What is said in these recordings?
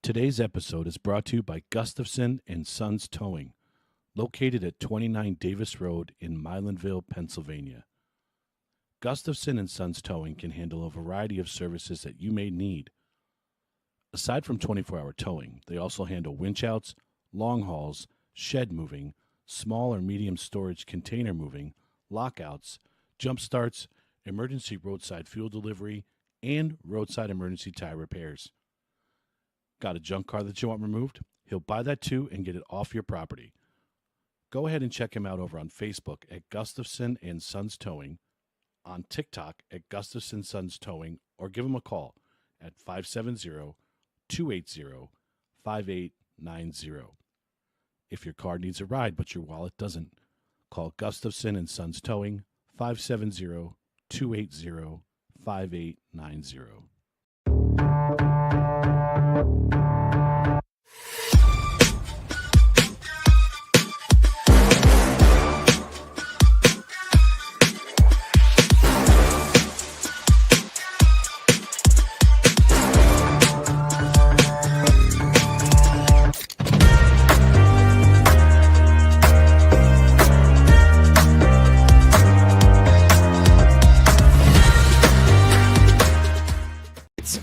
Today's episode is brought to you by Gustafson and Sons Towing, located at 29 Davis Road in Milanville, Pennsylvania. Gustafson and Sons Towing can handle a variety of services that you may need. Aside from 24-hour towing, they also handle winch outs, long hauls, shed moving, small or medium storage container moving, lockouts, jump starts, emergency roadside fuel delivery, and roadside emergency tire repairs. Got a junk car that you want removed? He'll buy that too and get it off your property. Go ahead and check him out over on Facebook at Gustafson and Sons Towing, on TikTok at Gustafson Sons Towing, or give him a call at 570-280-5890. If your car needs a ride but your wallet doesn't, call Gustafson and Sons Towing, 570-280-5890.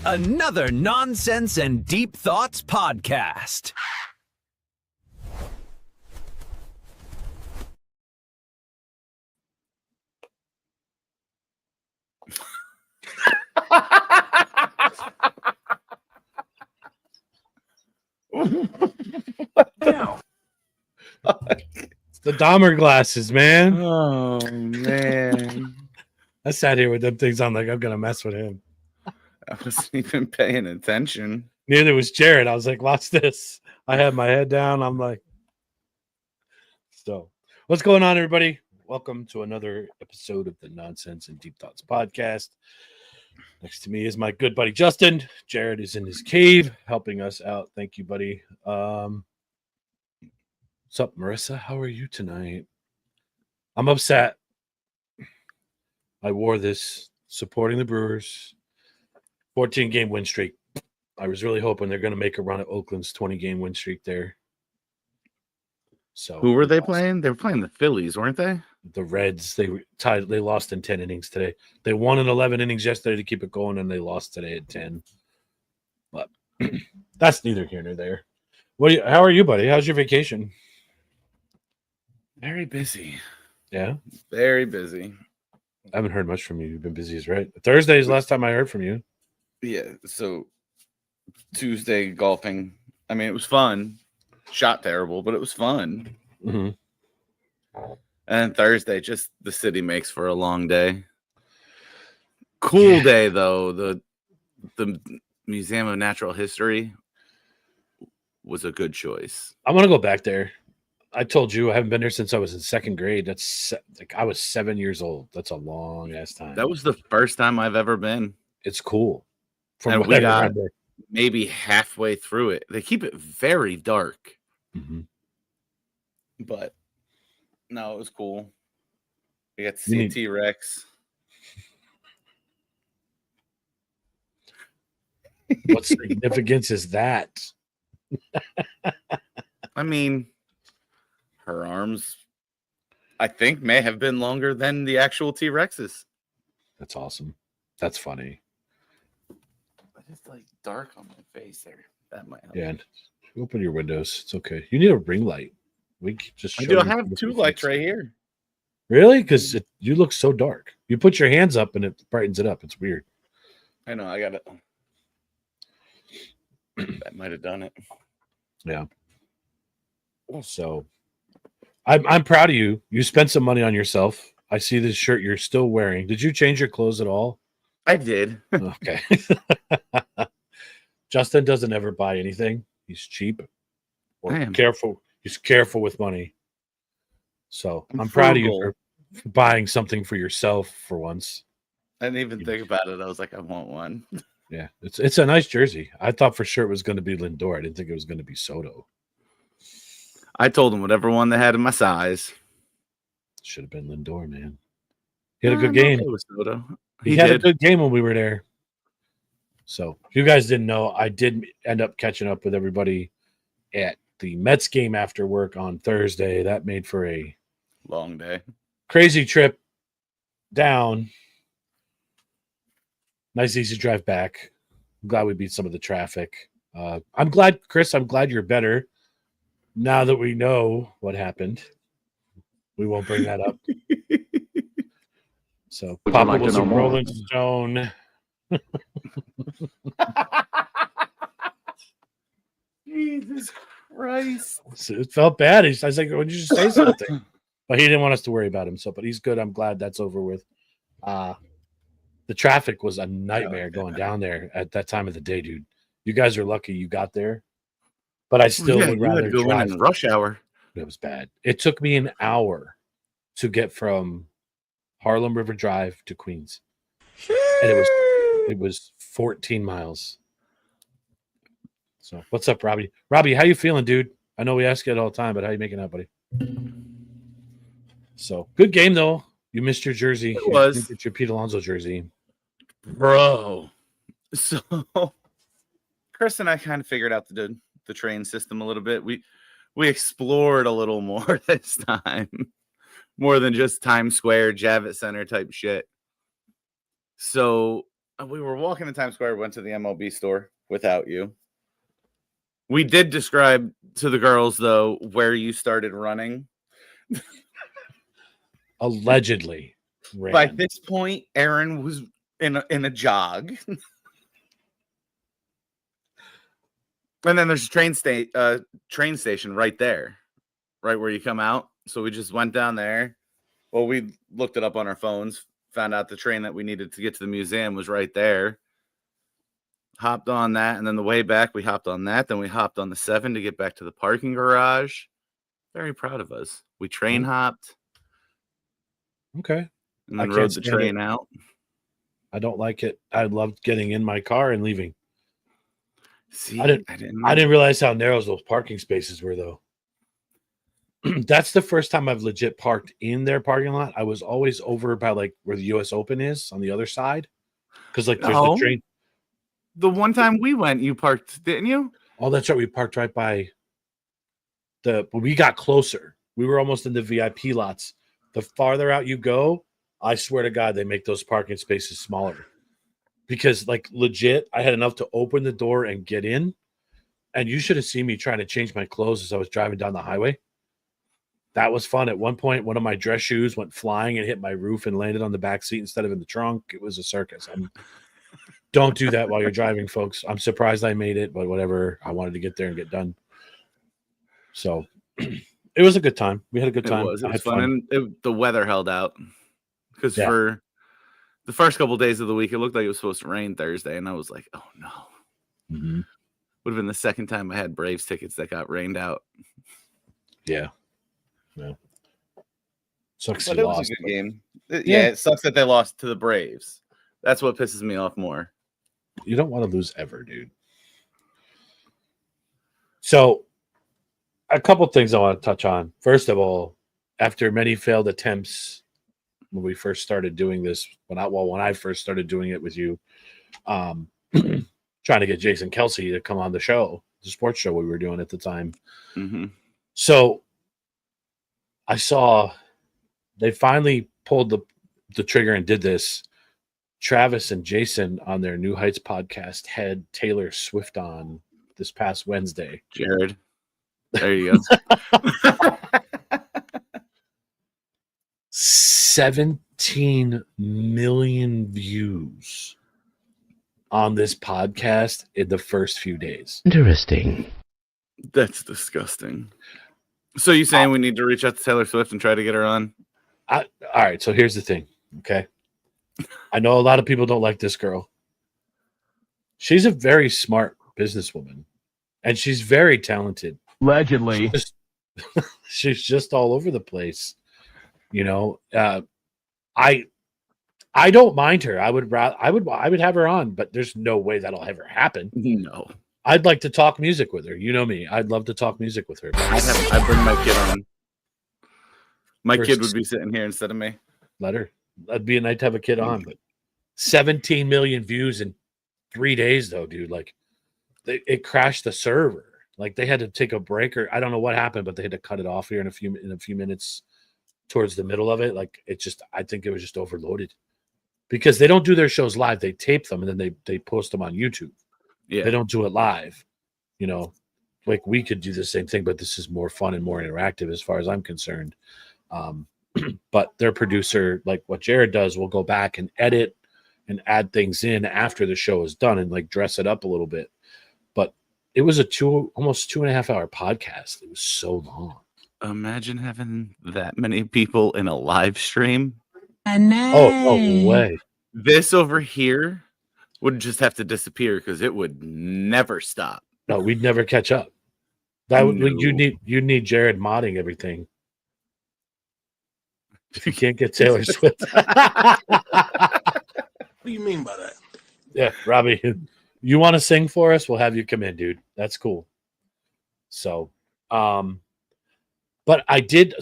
Another Nonsense and Deep Thoughts podcast. It's the Dahmer glasses, man. Oh, man. I sat here with them things on like I'm going to mess with him. I wasn't even paying attention. Neither was Jared. I was like, watch this. I had my head down. I'm like, so what's going on, everybody? Welcome to another episode of the Nonsense and Deep Thoughts podcast. Next to me is my good buddy, Justin. Jared is in his cave helping us out. Thank you, buddy. What's up, Marissa? How are you tonight? I'm upset. I wore this supporting the Brewers 14-game win streak. I was really hoping they're going to make a run at Oakland's 20-game win streak there. So Who were they playing? They were playing the Phillies, weren't they? The Reds, they were tied. They lost in 10 innings today. They won in 11 innings yesterday to keep it going, and they lost today at 10. But that's neither here nor there. How are you, buddy? How's your vacation? Very busy. Yeah? Very busy. I haven't heard much from you. You've been busy as right. Thursday is the last time I heard from you. Yeah, so Tuesday golfing. I mean, it was fun. Shot terrible, but it was fun. Mm-hmm. And Thursday, just the city makes for a long day. Cool day, though. The Museum of Natural History was a good choice. I want to go back there. I told you I haven't been there since I was in second grade. That's like I was 7 years old. That's a long ass time. That was the first time I've ever been. It's cool. And we got maybe halfway through it. They keep it very dark. Mm-hmm. But no, it was cool. We got to see T-Rex. What significance is that? I mean, her arms, I think, may have been longer than the actual T-Rexes. That's awesome. That's funny. But it's like dark on my face there. That might help. Yeah. Open your windows. It's okay. You need a ring light. We just. I do. I have two lights right here. Really? Because you look so dark. You put your hands up and it brightens it up. It's weird. I know. I got it. That might have done it. Yeah. So, I'm proud of you. You spent some money on yourself. I see this shirt you're still wearing. Did you change your clothes at all? I did. Okay. Justin doesn't ever buy anything. He's cheap or careful. He's careful with money. So I'm proud of you for buying something for yourself for once. I didn't even think about it. I was like, I want one. Yeah, it's a nice jersey. I thought for sure it was going to be Lindor. I didn't think it was going to be Soto. I told him whatever one they had in my size. Should have been Lindor, man. He had a good game. It was Soto. He had a good game when we were there. So if you guys didn't know, I did end up catching up with everybody at the Mets game after work on Thursday. That made for a Long day. crazy trip down. Nice, easy drive back. I'm glad we beat some of the traffic. I'm glad, Chris, I'm glad you're better. Now that we know what happened, we won't bring that up. So, Would you Papa like to was know a more? Rolling Stone. Jesus Christ. So it felt bad. I was like, "Would you just say something?" But he didn't want us to worry about him. So, but he's good. I'm glad that's over with. The traffic was a nightmare going down there at that time of the day, dude. You guys are lucky you got there, but I still would you had rather to go drive. in rush hour. It was bad. It took me an hour to get from Harlem River Drive to Queens, and it was 14 miles. So, what's up, Robbie? Robbie, how you feeling, dude? I know we ask you it all the time, but how you making out, buddy? So, good game though. You missed your jersey. It was. You didn't get your Pete Alonso jersey. Bro. So Chris and I kind of figured out the train system a little bit. We explored a little more this time. More than just Times Square, Javits Center type shit. So we were walking to Times Square, went to the MLB store without you. We did describe to the girls, though, where you started running. Allegedly ran. By this point, Aaron was in a jog. And then there's a train station right there, right where you come out. So we just went down there. Well, we looked it up on our phones, found out the train that we needed to get to the museum was right there. Hopped on that, and then the way back, we hopped on that. Then we hopped on the 7 to get back to the parking garage. Very proud of us. We train hopped Okay. and I then can't rode the stand train it. out. I don't like it. I loved getting in my car and leaving. See, I didn't realize how narrow those parking spaces were, though. That's the first time I've legit parked in their parking lot. I was always over by like where the US Open is on the other side. Because like there's No. the train. The one time we went, you parked, didn't you? Oh, that's right. We parked right by but we got closer. We were almost in the VIP lots. The farther out you go, I swear to God, they make those parking spaces smaller. Because like legit, I had enough to open the door and get in. And you should have seen me trying to change my clothes as I was driving down the highway. That was fun. At one point, one of my dress shoes went flying and hit my roof and landed on the back seat instead of in the trunk. It was a circus. Don't do that while you're driving, folks. I'm surprised I made it, but whatever. I wanted to get there and get done. So it was a good time. We had a good time. It was I had fun. And the weather held out. Because Yeah. for the first couple of days of the week, it looked like it was supposed to rain Thursday. And I was like, oh, no. Mhm. Would have been the second time I had Braves tickets that got rained out. Yeah. Sucks But you it was lost. a good game. Yeah. It sucks that they lost to the Braves. That's what pisses me off more. You don't want to lose ever, dude. So, a couple things I want to touch on. First of all, after many failed attempts when we first started doing this, when I first started doing it with you, trying to get Jason Kelsey to come on the show, the sports show we were doing at the time. Mm-hmm. So, I saw they finally pulled the trigger and did this. Travis and Jason on their New Heights podcast had Taylor Swift on this past Wednesday. Jared. There you go. 17 million views on this podcast in the first few days. Interesting. That's disgusting. So you saying we need to reach out to Taylor Swift and try to get her on? All right, so here's the thing, okay? I know a lot of people don't like this girl. She's a very smart businesswoman, and she's very talented. Allegedly. She's just all over the place. You know, I don't mind her. I would have her on, but there's no way that'll ever happen. No. I'd like to talk music with her. You know me. I'd love to talk music with her. I'd bring my kid on. My First- kid would be sitting here instead of me. Let her. That'd be a night to have a kid on. But 17 million views in 3 days though, dude. Like it crashed the server. Like they had to take a break, or I don't know what happened, but they had to cut it off here in a few minutes towards the middle of it. Like I think it was just overloaded because they don't do their shows live. They tape them and then they post them on YouTube. Yeah. They don't do it live. You know, like we could do the same thing, but this is more fun and more interactive as far as I'm concerned. But their producer, like what Jared does, will go back and edit and add things in after the show is done and like dress it up a little bit. But it was almost 2.5 hour podcast. It was so long. Imagine having that many people in a live stream. Oh, no way. This over here would just have to disappear because it would never stop. No, we'd never catch up. You'd need Jared modding everything. If you can't get Taylor Swift. What do you mean by that? Yeah, Robbie, you want to sing for us? We'll have you come in, dude. That's cool. So, but I did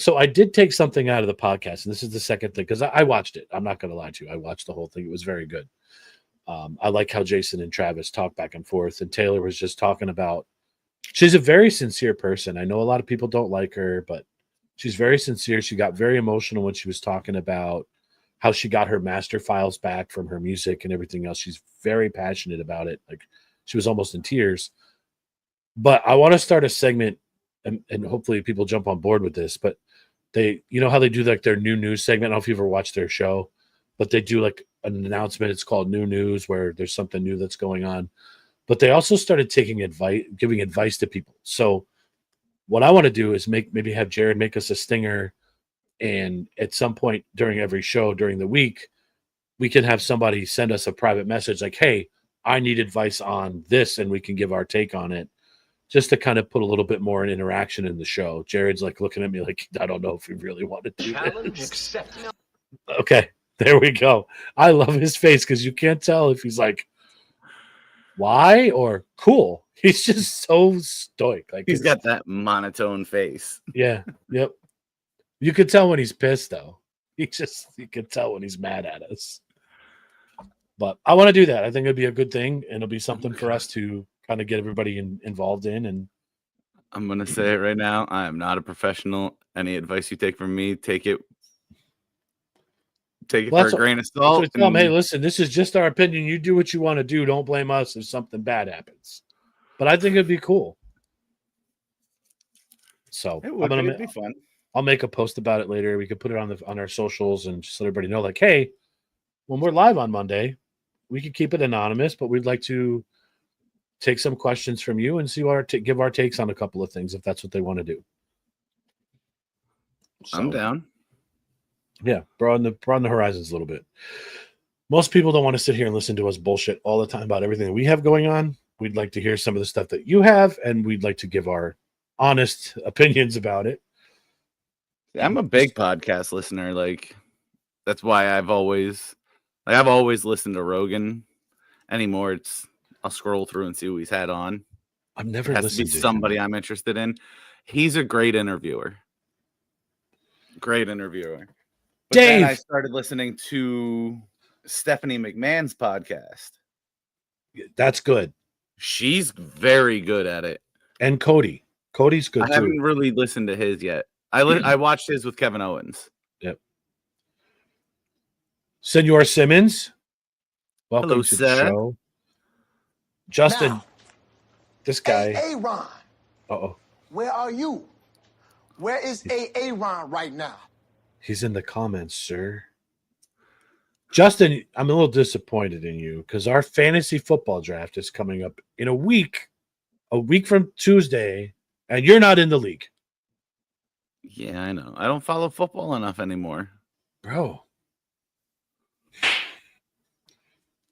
take something out of the podcast, and this is the second thing because I watched it. I'm not going to lie to you. I watched the whole thing. It was very good. I like how Jason and Travis talk back and forth, and Taylor was just talking about. She's a very sincere person. I know a lot of people don't like her, but she's very sincere. She got very emotional when she was talking about how she got her master files back from her music and everything else. She's very passionate about it. Like she was almost in tears. But I want to start a segment, and hopefully people jump on board with this. But they, you know how they do like their new news segment? I don't know if you've ever watched their show, but they do like an announcement. It's called New News, where there's something new that's going on. But they also started taking advice, giving advice to people. So what I want to do is maybe have Jared make us a stinger, and at some point during every show during the week, we can have somebody send us a private message like, hey, I need advice on this, and we can give our take on it, just to kind of put a little bit more interaction in the show. Jared's like looking at me like, I don't know if we really want to do this. Okay, there we go. I love his face because you can't tell if he's like, why or cool. He's just so stoic. Like He's got that monotone face. Yeah. Yep. You could tell when he's pissed though. You could tell when he's mad at us. But I want to do that. I think it'd be a good thing, and it'll be something for us to kind of get everybody involved in. And I'm gonna say it right now. I am not a professional. Any advice you take from me, take it for a grain of salt. Hey, listen, this is just our opinion. You do what you want to do. Don't blame us if something bad happens. But I think it'd be cool. So it'd be fun. I'll make a post about it later. We could put it on our socials and just let everybody know, like, hey, when we're live on Monday, we could keep it anonymous, but we'd like to take some questions from you and see what give our takes on a couple of things if that's what they want to do. So, I'm down. Yeah, broaden the horizons a little bit. Most people don't want to sit here and listen to us bullshit all the time about everything that we have going on. We'd like to hear some of the stuff that you have, and we'd like to give our honest opinions about it. I'm a big podcast listener. Like that's why I've always listened to Rogan. Anymore, I'll scroll through and see who he's had on. I've never listened listened to to somebody him. I'm interested in. He's a great interviewer. Great interviewer. But Dave! Then I started listening to Stephanie McMahon's podcast. That's good. She's very good at it. And Cody's good too. I haven't really listened to his yet. I watched his with Kevin Owens. Yep. Senor Simmons, welcome Hello, to sir. the show. Justin, Now, this guy. Aaron, Uh-oh. where are you? Where is Aaron right now? He's in the comments, sir. Justin, I'm a little disappointed in you because our fantasy football draft is coming up in a week from Tuesday, and you're not in the league. Yeah, I know. I don't follow football enough anymore. Bro.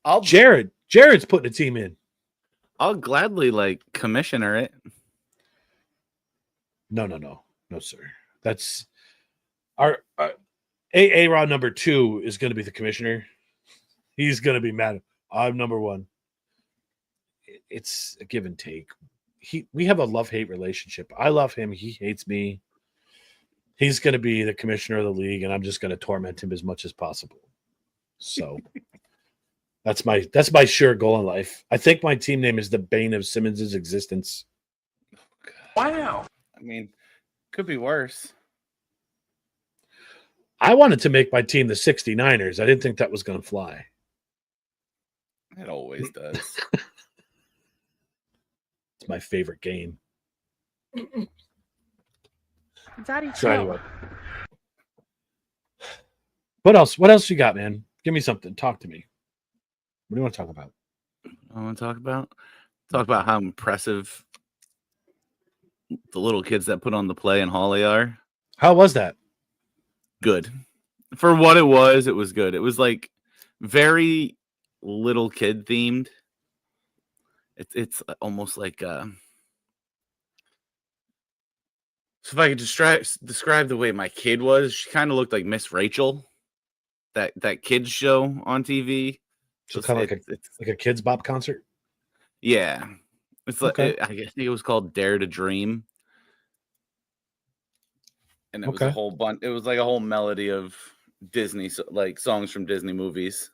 I'll Jared's putting a team in. I'll gladly commissioner it. No, sir. That's our Aaron number 2 is going to be the commissioner. He's going to be mad. I'm number 1. It's a give and take. We have a love-hate relationship. I love him. He hates me. He's going to be the commissioner of the league, and I'm just going to torment him as much as possible. So That's my sure goal in life. I think my team name is the bane of Simmons' existence. Wow. I mean, could be worse. I wanted to make my team the 69ers. I didn't think that was going to fly. It always does. It's my favorite game. Daddy, So chill. anyway. What else? What else you got, man? Give me something. Talk to me. What do you want to talk about? I want to talk about how impressive the little kids that put on the play in Holly are. How was that? Good. For what it was good. It was like very little kid themed. It's almost like so if I could describe the way my kid was, she kind of looked like Miss Rachel, that kids show on TV. So kind of like a kids bop concert. Yeah, it's like Okay. I think it was called Dare to Dream, and it was a whole bunch. It was like a whole melody of Disney, like songs from Disney movies,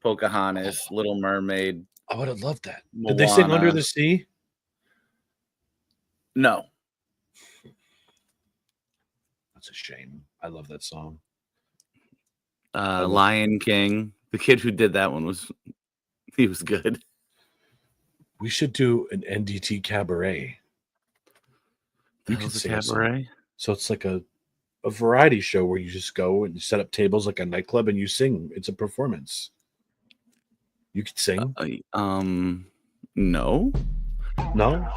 Pocahontas, Little Mermaid. I would have loved that. Did they sing Under Moana. the Sea? No, That's a shame. I love that song. Lion King. The kid who did that one was good. We should do an NDT cabaret. You That could was a sing a song. cabaret. So it's like a variety show where you just go and you set up tables like a nightclub and you sing. It's a performance. You could sing. No. No?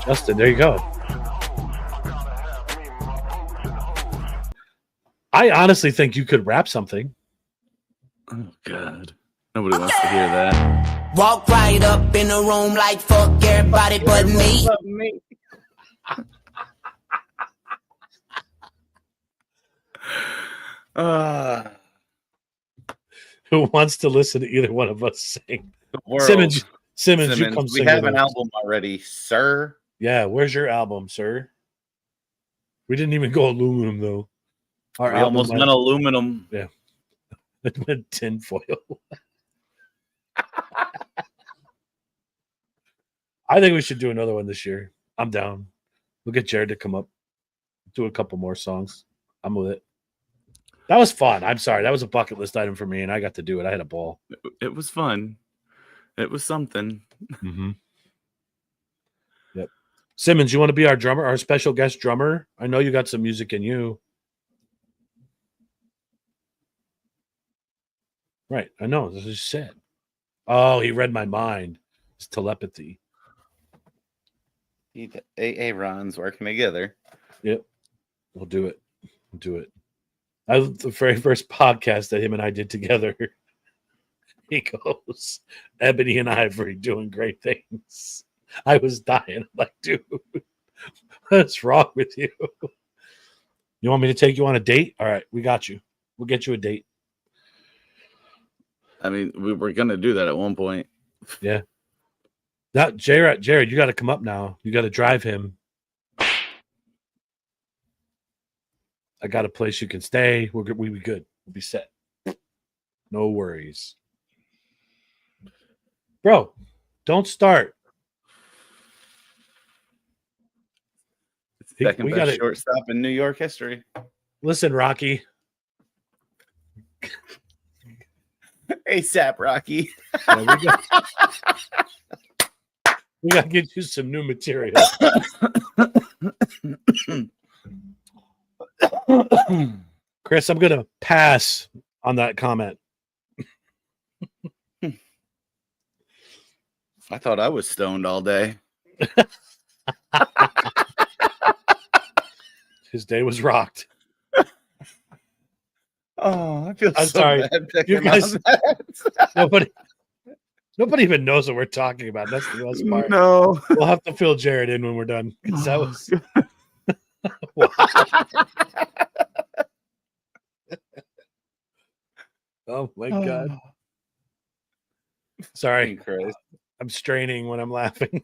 Justin, there you go. I honestly think you could rap something. Oh God, nobody wants to hear that. Walk right up in the room like fuck everybody but me. Who wants to listen to either one of us sing? World. Simmons, you come we sing. have with an us. album already, sir. Yeah, where's your album, sir? We didn't even go aluminum though. Our We album almost went aluminum. went tinfoil. I think we should do another one this year. I'm down. We'll get Jared to come up, do a couple more songs. I'm with it. That was fun. I'm sorry. That was a bucket list item for me, and I got to do it. I had a ball. It was fun. It was something. Mm-hmm. Yep. Simmons, you want to be our drummer, our special guest drummer? I know you got some music in you. Right. I know. This is sad. Oh, he read my mind. It's telepathy. AA runs working together. Yep. We'll do it. We'll do it. The very first podcast that him and I did together, he goes, Ebony and Ivory doing great things. I was dying. I'm like, dude, what's wrong with you? You want me to take you on a date? All right, we got you. We'll get you a date. I mean, we were gonna do that at one point. Yeah. Now, Jared, you got to come up now. You got to drive him. I got a place you can stay. We'll be good. We'll be set. No worries. Bro, don't start. Second We best gotta- shortstop in New York history. Listen, Rocky. ASAP Rocky. Yeah, we got to get you some new material. Chris, I'm going to pass on that comment. I thought I was stoned all day. His day was rocked. Oh, I feel I'm so sorry. bad picking You guys- on that. Nobody even knows what we're talking about. That's the best part. No. We'll have to fill Jared in when we're done. 'Cause that was Wow. Oh my god. Sorry. Christ. I'm straining when I'm laughing.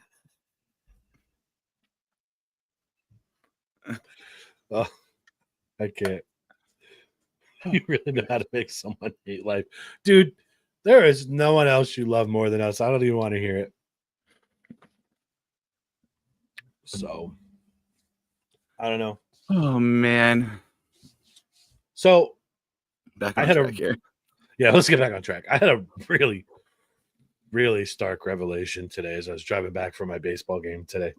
Oh, I can't. You really know how to make someone hate life. Dude, there is no one else you love more than us. I don't even want to hear it. So, I don't know. Oh man. So, Back I on had track a- here. yeah, let's get back on track. I had a really, really stark revelation today as I was driving back from my baseball game today.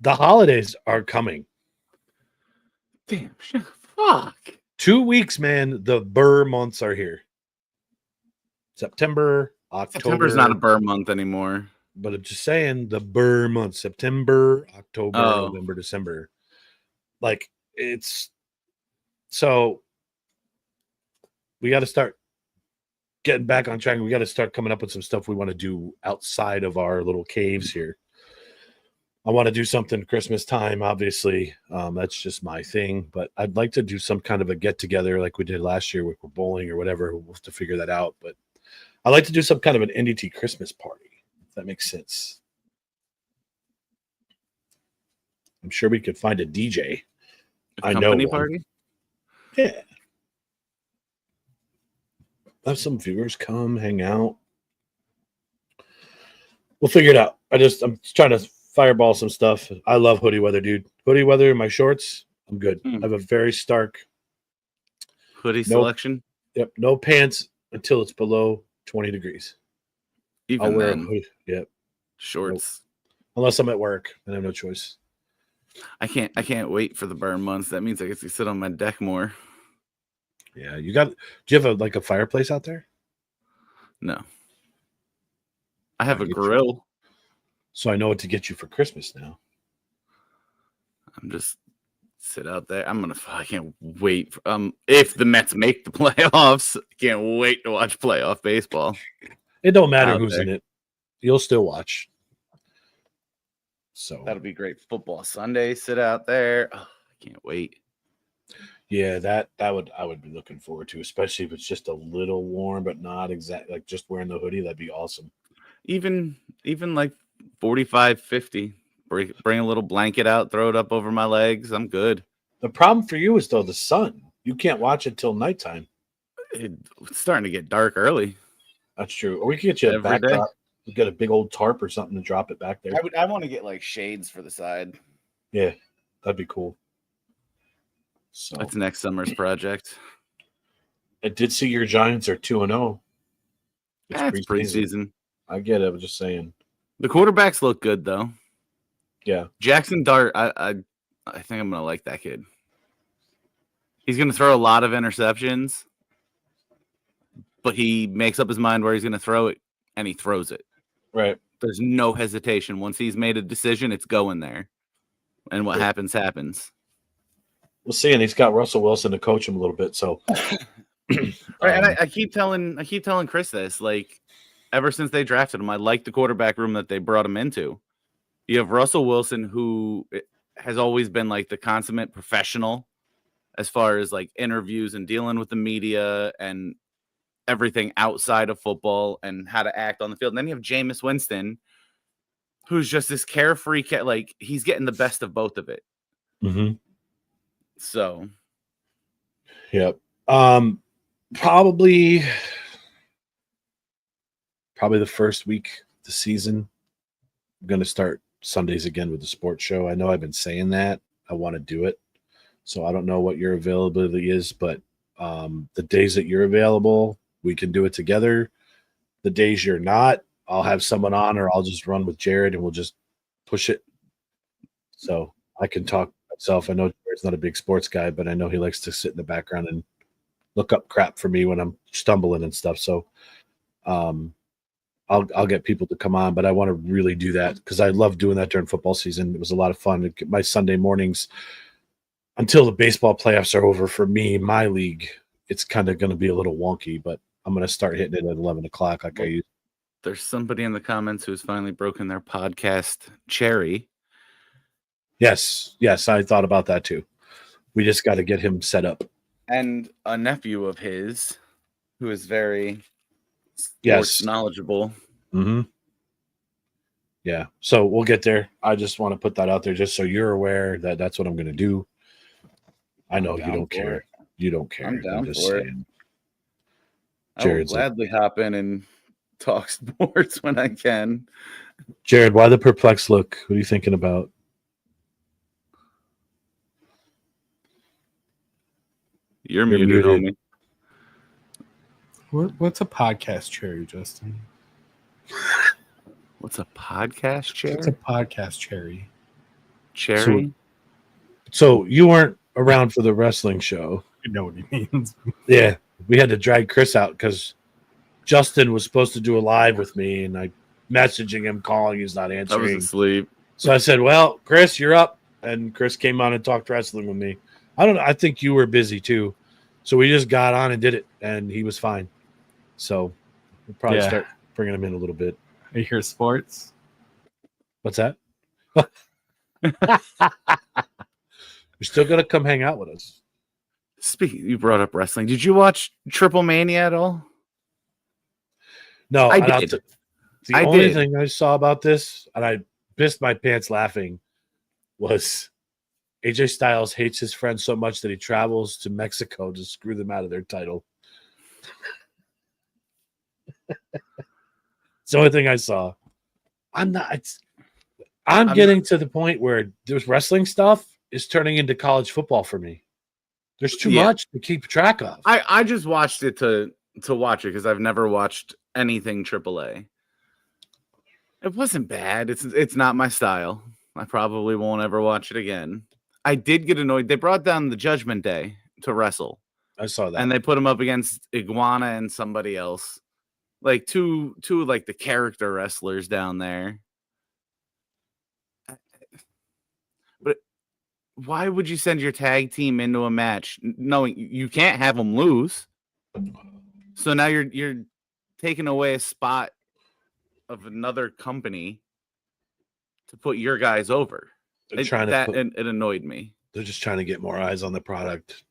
The holidays are coming. Damn, fuck. 2 weeks, man. The Burr months are here. September, October. September's not a burr month anymore. But I'm just saying the Burr months: September, October, Oh. November, December. Like it's so we got to start getting back on track. We got to start coming up with some stuff we want to do outside of our little caves here. I want to do something Christmas time, obviously. That's just my thing. But I'd like to do some kind of a get together like we did last year with bowling or whatever. We'll have to figure that out. But I'd like to do some kind of an NDT Christmas party. If that makes sense. I'm sure we could find a DJ. I know Company one. party? Yeah. Have some viewers come hang out. We'll figure it out. I'm just trying to fireball some stuff. I love hoodie weather, dude. Hoodie weather in my shorts, I'm good. I have a very stark Hoodie selection? no pants until it's below 20 degrees. Even I'll wear a then, hoodie. Yep. shorts. Unless I'm at work and I have no choice. I can't wait for the burn months. That means I get to sit on my deck more. Yeah, do you have a fireplace out there? No. I have I a get you. grill. So I know what to get you for Christmas now. I'm just sit out there. I can't wait. If the Mets make the playoffs, I can't wait to watch playoff baseball. It don't matter Out who's there. in it. You'll still watch. So That'll be great. Football Sunday, sit out there. Oh, I can't wait. yeah, I would be looking forward to, especially if it's just a little warm, but not exactly like just wearing the hoodie. That'd be awesome. Even like 45, 50. Bring a little blanket out, throw it up over my legs. I'm good. The problem for you is though the sun. You can't watch it till nighttime. It's starting to get dark early. That's true. Or we could get you a Every day. backdrop. We get a big old tarp or something to drop it back there. I want to get like shades for the side. Yeah, that'd be cool. So That's next summer's project. I did see your Giants are 2-0. It's preseason. I get it. I'm just saying. The quarterbacks look good though. Yeah. Jackson Dart, I think I'm gonna like that kid. He's gonna throw a lot of interceptions, but he makes up his mind where he's gonna throw it, and he throws it. Right. There's no hesitation. Once he's made a decision, it's going there. And what happens, happens. We'll see. And he's got Russell Wilson to coach him a little bit. So Right, and I keep telling Chris this, like, ever since they drafted him, I like the quarterback room that they brought him into. You have Russell Wilson, who has always been like the consummate professional as far as like interviews and dealing with the media and everything outside of football and how to act on the field. And then you have Jameis Winston, who's just this carefree cat. Like, he's getting the best of both of it. Mhm. So, Yep. Probably the first week of the season. I'm going to start Sundays again with the sports show. I know I've been saying that. I want to do it. So I don't know what your availability is, but the days that you're available, we can do it together. The days you're not, I'll have someone on or I'll just run with Jared and we'll just push it. So I can talk myself. I know Jared's not a big sports guy, but I know he likes to sit in the background and look up crap for me when I'm stumbling and stuff. So I'll get people to come on, but I want to really do that because I love doing that during football season. It was a lot of fun. My Sunday mornings until the baseball playoffs are over for me, my league, it's kind of going to be a little wonky, but I'm going to start hitting it at 11 o'clock like I used. there's somebody in the comments who's finally broken their podcast cherry. Yes, I thought about that too. We just got to get him set up. And a nephew of his who is very Yes. knowledgeable. Mm-hmm. Yeah, so we'll get there. I just want to put that out there just so you're aware that that's what I'm going to do. I know I'm you down don't for care. it. You don't care. I'm down just for it. saying. I will Jared's like, gladly hop in and talk sports when I can. Jared, why the perplexed look? What are you thinking about? You're You're muted, muted. homie. What's a podcast cherry, Justin? What's a podcast chair? What's a podcast cherry? Cherry? So you weren't around for the wrestling show. You know what he means. Yeah, we had to drag Chris out because Justin was supposed to do a live with me, and I messaging him, calling, he's not I was answering. asleep. So I said, "Well, Chris, you're up." And Chris came on and talked wrestling with me. I don't know. I think you were busy too, so we just got on and did it, and he was fine. So we'll probably Yeah. start bringing him in a little bit. I hear sports. What's that? You're still gonna come hang out with us. Speaking, you brought up wrestling. Did you watch Triple Mania at all? No, I and I'll did. the I only did. thing I saw about this, and I pissed my pants laughing, was AJ Styles hates his friends so much that he travels to Mexico to screw them out of their title. It's the only thing I saw. I'm I'm getting to the point where this wrestling stuff is turning into college football for me. There's too Yeah. much to keep track of. I just watched it to watch it because I've never watched anything AAA. It wasn't bad. It's not my style. I probably won't ever watch it again. I did get annoyed. They brought down the Judgment Day to wrestle, I saw that. and they put him up against Iguana and somebody else, like two like the character wrestlers down there. But why would you send your tag team into a match knowing you can't have them lose? So now you're taking away a spot of another company to put your guys over. They're It, trying to that put- it annoyed me. They're just trying to get more eyes on the product.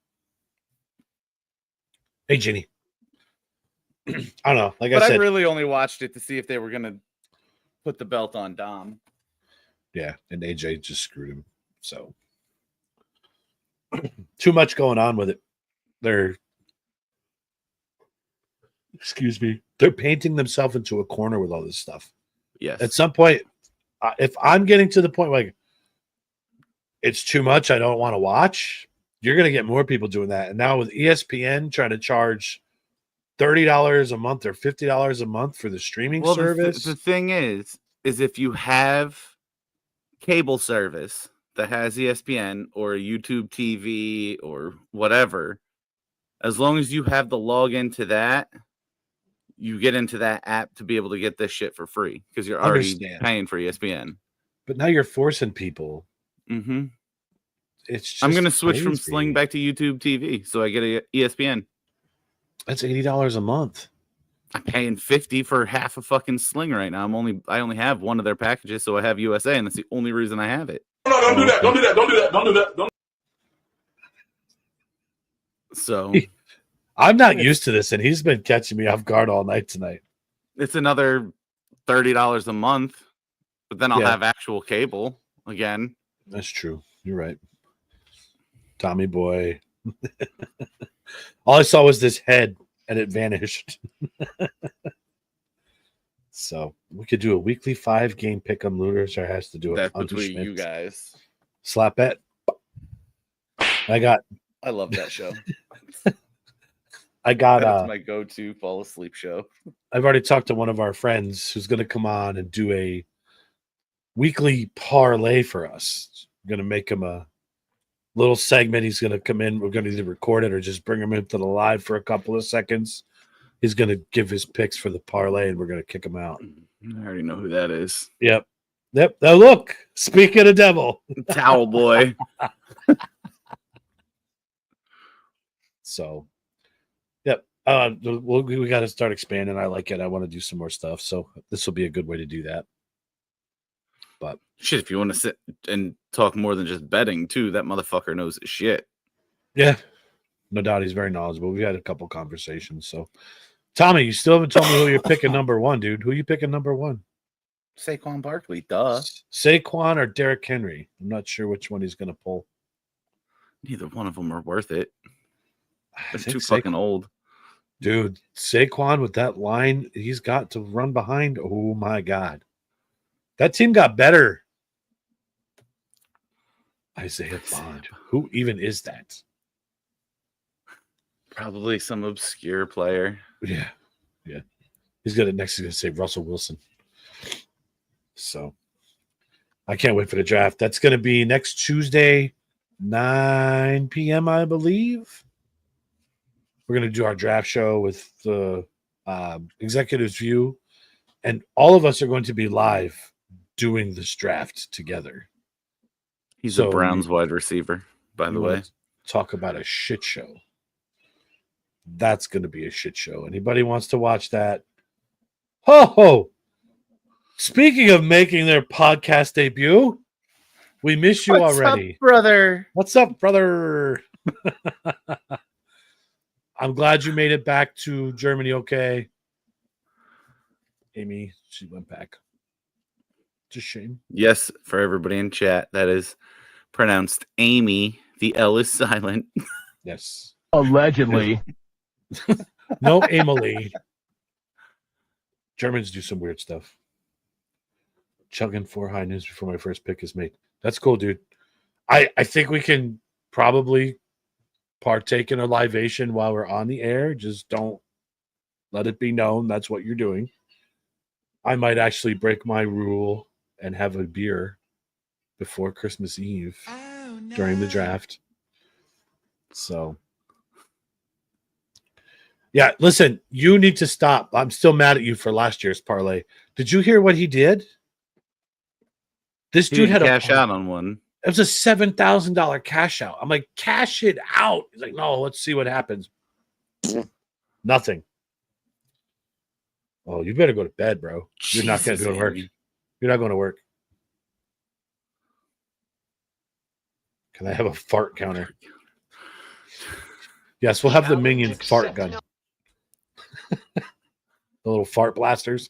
Hey, Ginny. I don't know. Like But I I said, really only watched it to see if they were gonna put the belt on Dom. yeah, and AJ just screwed him. So too much going on with it. They're they're painting themselves into a corner with all this stuff. Yes. At some point, if I'm getting to the point like it's too much, I don't want to watch. You're going to get more people doing that. And now with ESPN trying to charge $30 a month or $50 a month for the streaming well, service, the thing is if you have cable service that has ESPN or YouTube TV or whatever, as long as you have the login to that, you get into that app to be able to get this shit for free because you're already Understand. paying for ESPN. but now you're forcing people. Mm-hmm. It's just I'm gonna switch from crazy. Sling back to YouTube TV so I get a ESPN. That's $80 a month. I'm paying $50 for half a fucking Sling right now. I only have one of their packages, so I have USA, and that's the only reason I have it. No, don't do that. Don't do that. Don't do that. Don't do that. Don't. So I'm not used to this, and he's been catching me off guard all night tonight. it's another $30 a month, but then I'll Yeah. have actual cable again. That's true. You're right. Tommy boy. All I saw was this head and it vanished. So we could do a weekly 5-game pick 'em looters, or has to do it. That's between you guys. Slap bet. I got I love that show. I've That's my go-to fall asleep show. already talked to one of our friends who's gonna come on and do a weekly parlay for us. We're gonna make him a little segment. He's gonna come in. We're gonna either record it or just bring him into the live for a couple of seconds. He's gonna give his picks for the parlay, and we're gonna kick him out. I already know who that is. Yep. Now look, speaking of devil. Towel boy. So, yep. We got to start expanding. I like it. I want to do some more stuff. So this will be a good way to do that. But Shit, if you want to sit and talk more than just betting too, that motherfucker knows his shit. yeah, no doubt he's very knowledgeable. We had a couple conversations. So, Tommy, you still haven't told me who you're picking number one, dude. Who you picking number one? Saquon Barkley, duh. Saquon or Derrick Henry? I'm not sure which one he's going to pull. Neither one of them are worth it. I They're think too fucking old. Dude, Saquon with that line, he's got to run behind. Oh my God. That team got better. Isaiah Bond. Who even is that? Probably some obscure player. Yeah. Yeah. He's got it next. He's going to say Russell Wilson. So I can't wait for the draft. That's going to be next Tuesday, 9 p.m., I believe. We're going to do our draft show with the executives view, and all of us are going to be live doing this draft together. He's So a Browns wide receiver, by the way. Talk about a shit show. That's going to be a shit show. Anybody wants to watch that? Ho ho! Speaking of making their podcast debut, we miss you already. Up, brother? What's up, brother? I'm glad you made it back to Germany okay. Amy, she went back. It's a shame. Yes, for everybody in chat, that is pronounced Amy. The L is silent. Yes. Allegedly. No, Emily. Germans do some weird stuff. Chugging 4 high news before my first pick is made. That's cool, dude. I think we can probably partake in a libation while we're on the air. Just don't let it be known that's what you're doing. I might actually break my rule and have a beer before Christmas Eve during the draft. So, yeah, listen, you need to stop. I'm still mad at you for last year's parlay. Did you hear what he did? This dude had cash out on one. It was a $7,000 cash out. I'm like, cash it out. He's like, no, let's see what happens. Nothing. Oh, you better go to bed, bro. You're not going to go to work. You're not going to work. Can I have a fart counter? Yes, we'll have the minion fart gun. The little fart blasters.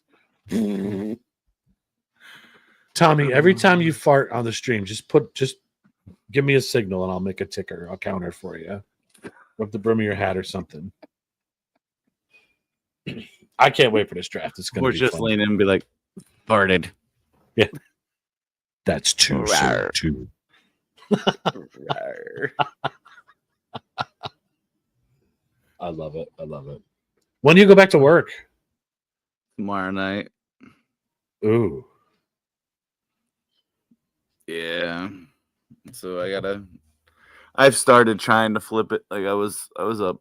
Tommy, every time you fart on the stream, just give me a signal and I'll make a ticker, a counter for you. Rub the brim of your hat or something. I can't wait for this draft. It's going to be just fun. lean in and be like, farted. Yeah. That's too soon, too. I love it. I love it. When do you go back to work? Tomorrow night. Ooh. Yeah. So I've started trying to flip it. Like I was up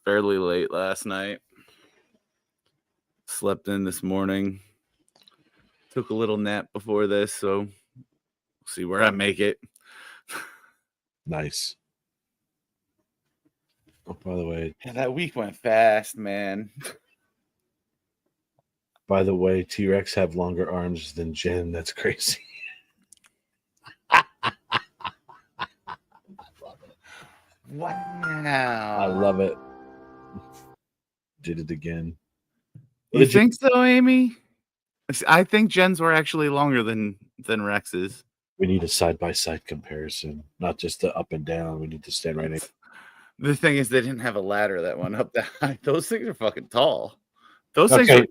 fairly late last night. Slept in this morning. Took a little nap before this, so we'll see where I make it. Nice. Oh, by the way. Yeah, that week went fast, man. By the way, T-Rex have longer arms than Jen. That's crazy. Wow. I love it. Did it again. You think so, Amy? I think Jen's were actually longer than Rex's. We need a side-by-side comparison, not just the up and down. We need to stand right next. The thing is, they didn't have a ladder that went up that high. Those things are fucking tall. Things Okay. are...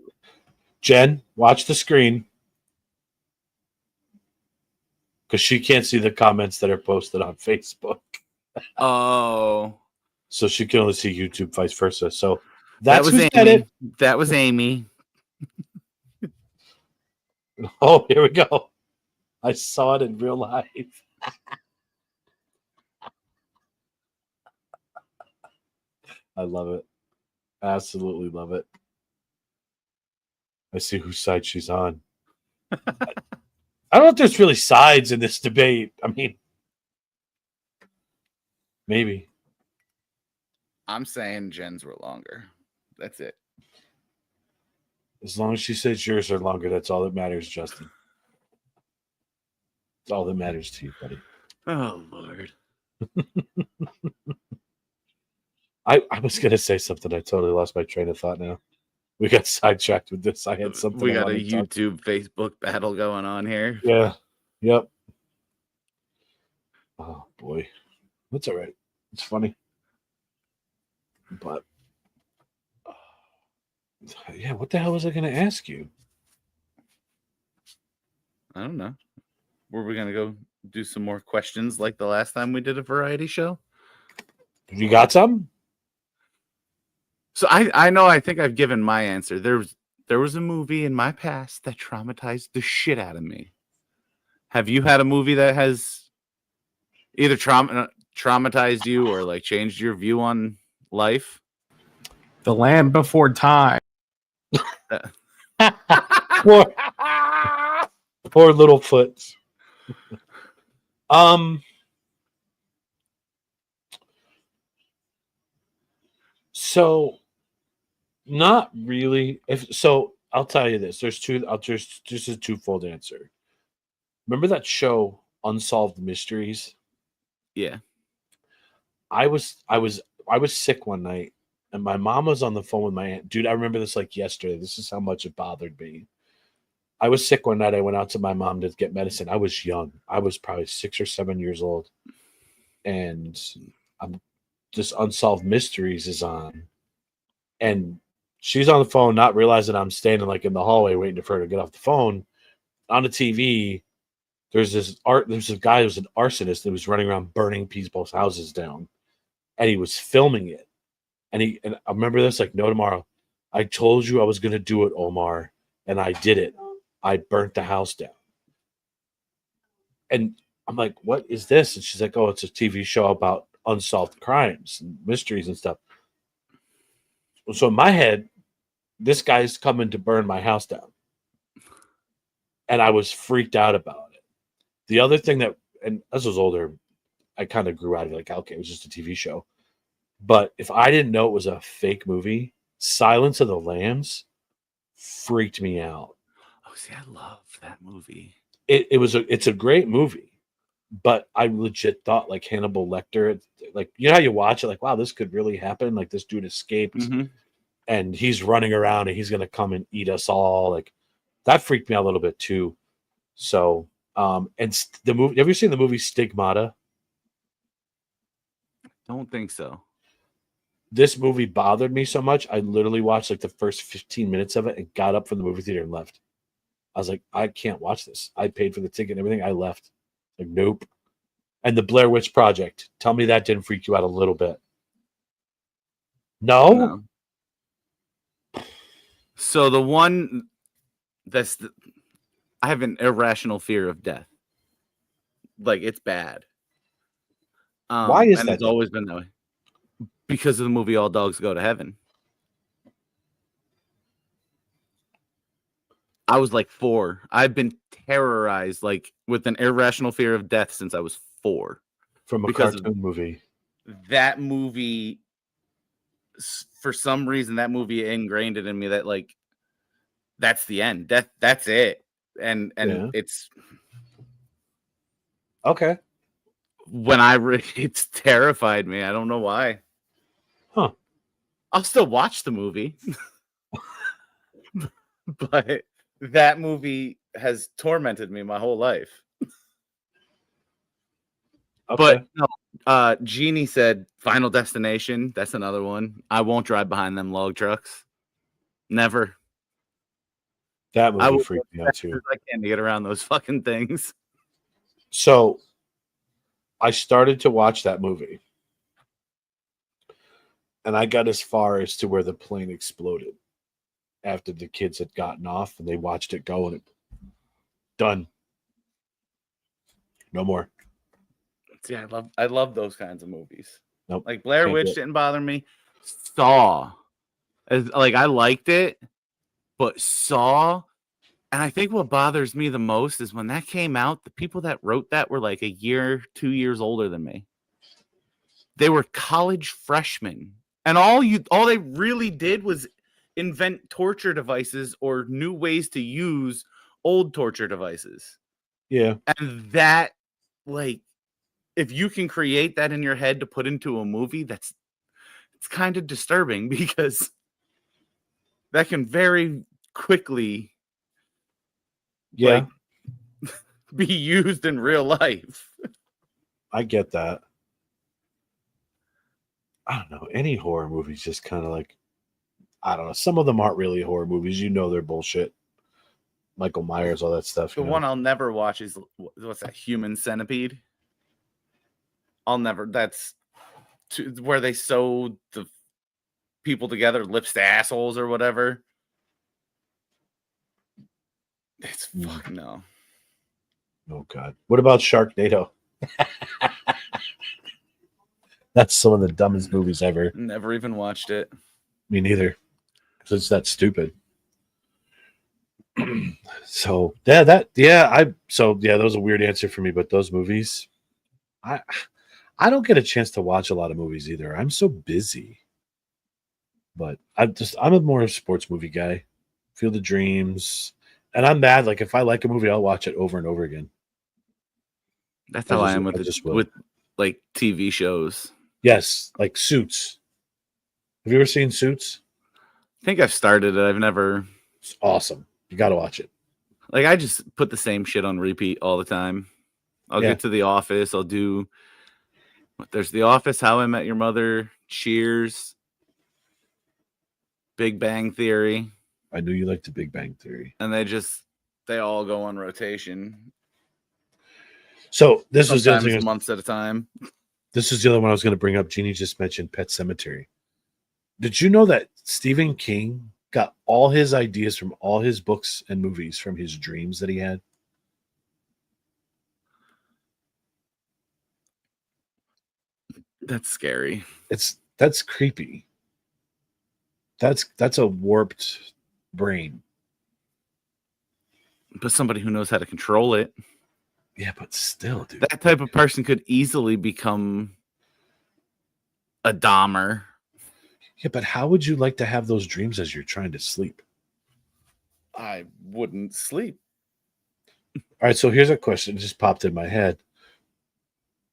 Jen, watch the screen. Because she can't see the comments that are posted on Facebook. Oh. So she can only see YouTube, vice versa. So That that's was who said Amy. it. That was Amy. Oh, here we go. I saw it in real life. I love it. Absolutely love it. I see whose side she's on. I don't know if there's really sides in this debate. I mean, maybe. I'm saying Jen's were longer. That's it. As long as she says yours are longer, that's all that matters, Justin. It's all that matters to you, buddy. Oh, Lord. I was going to say something. I totally lost my train of thought now. We got sidetracked with this. I had something. We I got a wanted to talk- YouTube, Facebook battle going on here. Yeah. Yep. Oh, boy. That's all right. It's funny. But yeah, what the hell was I going to ask you? I don't know. Were we gonna go do some more questions like the last time we did a variety show? You got some? So I know I think I've given my answer. There was a movie in my past that traumatized the shit out of me. Have you had a movie that has either traumatized you or like changed your view on life? The Land Before Time. poor, poor little foot. So not really. If so, I'll tell you this. There's two. Just a twofold answer. Remember that show Unsolved Mysteries? Yeah. I was sick one night, and my mom was on the phone with my aunt. Dude, I remember this like yesterday. This is how much it bothered me. I was sick one night. I went out to my mom to get medicine. I was young. I was probably 6 or 7 years old, and this Unsolved Mysteries is on, and she's on the phone, not realizing I'm standing like in the hallway waiting for her to get off the phone. On the TV, there's a guy who was an arsonist that was running around burning people's houses down, and he was filming it. And I remember this like no tomorrow. I told you I was going to do it, Omar, and I did it. I burnt the house down. And I'm like, what is this? And she's like, oh, it's a TV show about unsolved crimes and mysteries and stuff. So in my head, this guy's coming to burn my house down. And I was freaked out about it. The other thing that, and as I was older, I kind of grew out of it, like, okay, it was just a TV show. But if I didn't know it was a fake movie, Silence of the Lambs freaked me out. Oh, see, I love that movie. It's a great movie, but I legit thought like Hannibal Lecter, like, you know how you watch it, like, wow, this could really happen. Like, this dude escaped and he's running around and he's gonna come and eat us all. Like, that freaked me out a little bit too. So, and the movie. Have you seen the movie Stigmata? Don't think so. This movie bothered me so much. I literally watched like the first 15 minutes of it and got up from the movie theater and left. I was like, I can't watch this. I paid for the ticket and everything. I left. Like, nope. And the Blair Witch Project. Tell me that didn't freak you out a little bit. No? So the one I have an irrational fear of death. Like, it's bad. Why is and that? It's always been that way. Because of the movie All Dogs Go to Heaven. I was like 4. I've been terrorized like with an irrational fear of death since I was 4. From a cartoon movie. That movie, for some reason, that movie ingrained it in me that like that's the end. That's it. And it's okay. When it's terrified me. I don't know why. Huh. I'll still watch the movie. But that movie has tormented me my whole life. Okay. But no, Jeannie said Final Destination. That's another one. I won't drive behind them log trucks. Never. That movie freaked me out too. I can't get around those fucking things. So I started to watch that movie. And I got as far as to where the plane exploded after the kids had gotten off and they watched it go and it done. No more. See, I love those kinds of movies. Nope. Like Blair Witch didn't bother me. Saw. Like, I liked it, but Saw, and I think what bothers me the most is when that came out, the people that wrote that were like 2 years older than me. They were college freshmen. And all they really did was invent torture devices or new ways to use old torture devices. Yeah. And that, like, if you can create that in your head to put into a movie, it's kind of disturbing because that can very quickly be used in real life. I get that. I don't know, any horror movies just kind of like, I don't know. Some of them aren't really horror movies. You know they're bullshit. Michael Myers, all that stuff. The one I'll never watch is what's that? Human Centipede. That's where they sew the people together, lips to assholes or whatever. It's fuck no. Oh God. What about Sharknado? That's some of the dumbest movies ever. Never even watched it. Me neither. Because it's that stupid. So that was a weird answer for me, but those movies, I don't get a chance to watch a lot of movies either. I'm so busy. But I'm a more sports movie guy. Field of Dreams. And I'm bad. Like if I like a movie, I'll watch it over and over again. That's how I am with like TV shows. Yes, like Suits. Have you ever seen Suits? I think I've started it. I've never. It's awesome. You got to watch it. Like I just put the same shit on repeat all the time. I'll get to The Office. I'll do. There's The Office, How I Met Your Mother, Cheers, Big Bang Theory. I knew you liked the Big Bang Theory. And they all go on rotation. So this was the other thing, months at a time. This is the other one I was going to bring up. Jeannie just mentioned Pet Sematary. Did you know that Stephen King got all his ideas from all his books and movies from his dreams that he had? That's scary. That's creepy. That's a warped brain. But somebody who knows how to control it. Yeah, but still, dude. That type of person could easily become a Dahmer. Yeah, but how would you like to have those dreams as you're trying to sleep? I wouldn't sleep. All right, so here's a question that just popped in my head.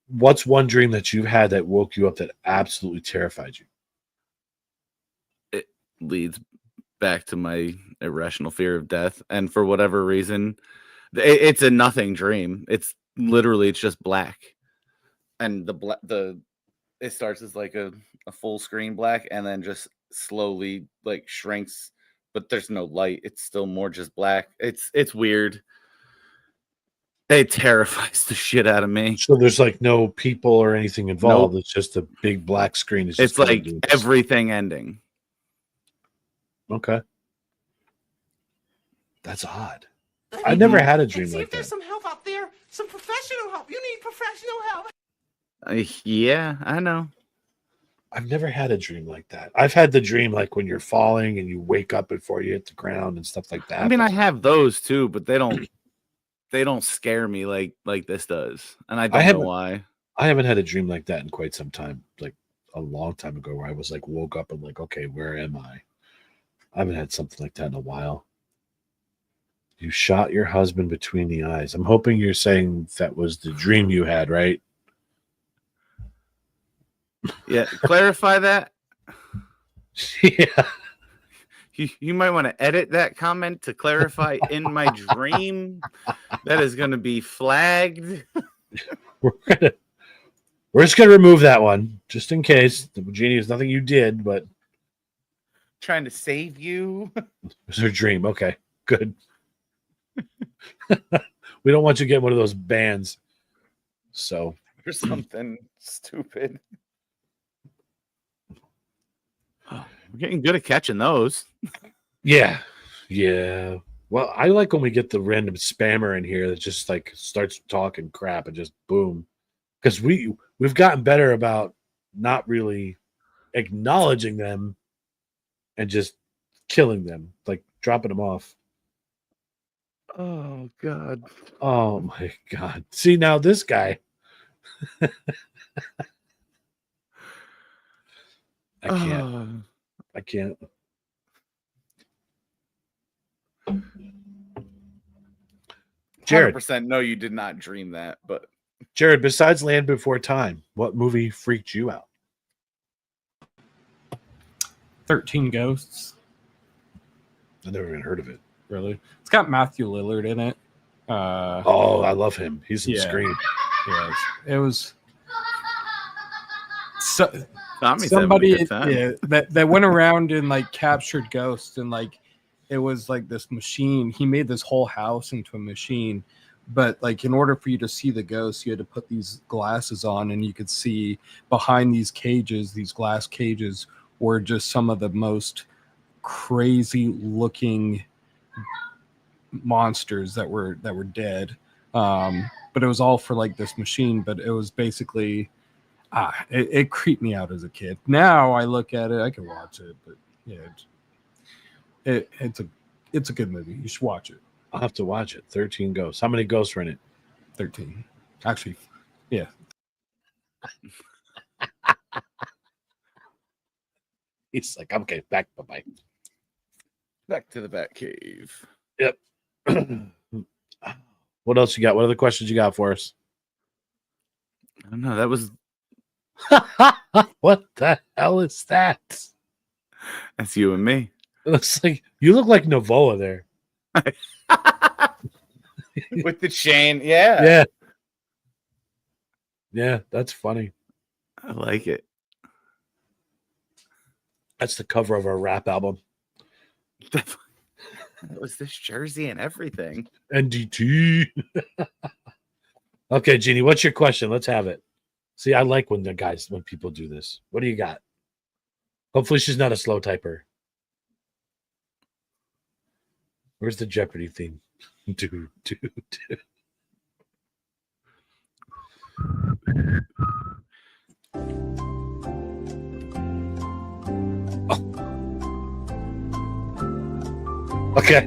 What's one dream that you've had that woke you up that absolutely terrified you? It leads back to my irrational fear of death. And for whatever reason, it's a nothing dream. It's just black. And it starts as like a full screen black and then just slowly like shrinks, but there's no light. It's still more just black. It's weird. It terrifies the shit out of me. So there's like no people or anything involved. Nope. It's just a big black screen. It's like everything ending. Okay. That's odd. I never had a dream like that. See if there's some help out there, some professional help. You need professional help. Yeah, I know. I've never had a dream like that. I've had the dream like when you're falling and you wake up before you hit the ground and stuff like that. I mean, I have those too, but they don't scare me like this does. And I don't know why. I haven't had a dream like that in quite some time, like a long time ago, where I was like woke up and like, okay, where am I? I haven't had something like that in a while. You shot your husband between the eyes. I'm hoping you're saying that was the dream you had, right? Yeah, clarify that. Yeah. You might want to edit that comment to clarify in my dream. That is going to be flagged. We're just going to remove that one just in case. Jeannie, is nothing you did, but trying to save you. It was her dream. Okay, good. We don't want you to get one of those bans. So or something stupid. We're getting good at catching those. Yeah. Well, I like when we get the random spammer in here that just like starts talking crap and just boom. Because we've gotten better about not really acknowledging them and just killing them, like dropping them off. Oh God. Oh my God. See, now this guy. I can't. Jared, 100% no, you did not dream that. But Jared, besides Land Before Time, what movie freaked you out? 13 Ghosts. I never even heard of it. Really? It's got Matthew Lillard in it. I love him. He's in Scream. Yeah, it was Tommy's somebody having a good time. that went around and like captured ghosts, and like it was like this machine. He made this whole house into a machine, but like in order for you to see the ghosts, you had to put these glasses on, and you could see behind these cages, these glass cages, were just some of the most crazy looking monsters that were dead. But it was all for like this machine. But it was basically it creeped me out as a kid. Now I look at it, I can watch it, but yeah, it's a good movie. You should watch it. I'll have to watch it. 13 ghosts. How many ghosts are in it? 13. Actually, yeah. He's like, okay, back. Bye-bye. Back to the Batcave. Yep. What else you got? What other questions you got for us? I don't know. That was What the hell is that? that's you and me. It looks like you look like Novoa there. With the chain. Yeah. Yeah. Yeah, that's funny. I like it. That's the cover of our rap album. It was this jersey and everything. NDT. Okay, Jeannie, what's your question? Let's have it. See, I like when people do this. What do you got? Hopefully she's not a slow typer. Where's the Jeopardy theme? Do. Okay.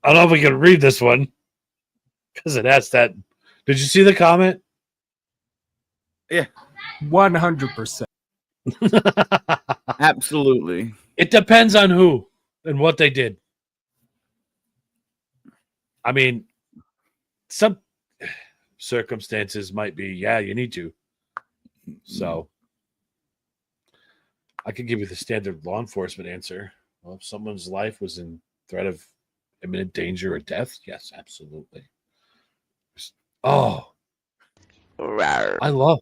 I don't know if we can read this one because it has that. Did you see the comment? 100%. Absolutely. It depends on who and what they did. I mean, some circumstances might be, yeah, you need to. So I could give you the standard law enforcement answer. Well, if someone's life was in threat of imminent danger or death, yes, absolutely. Oh, I love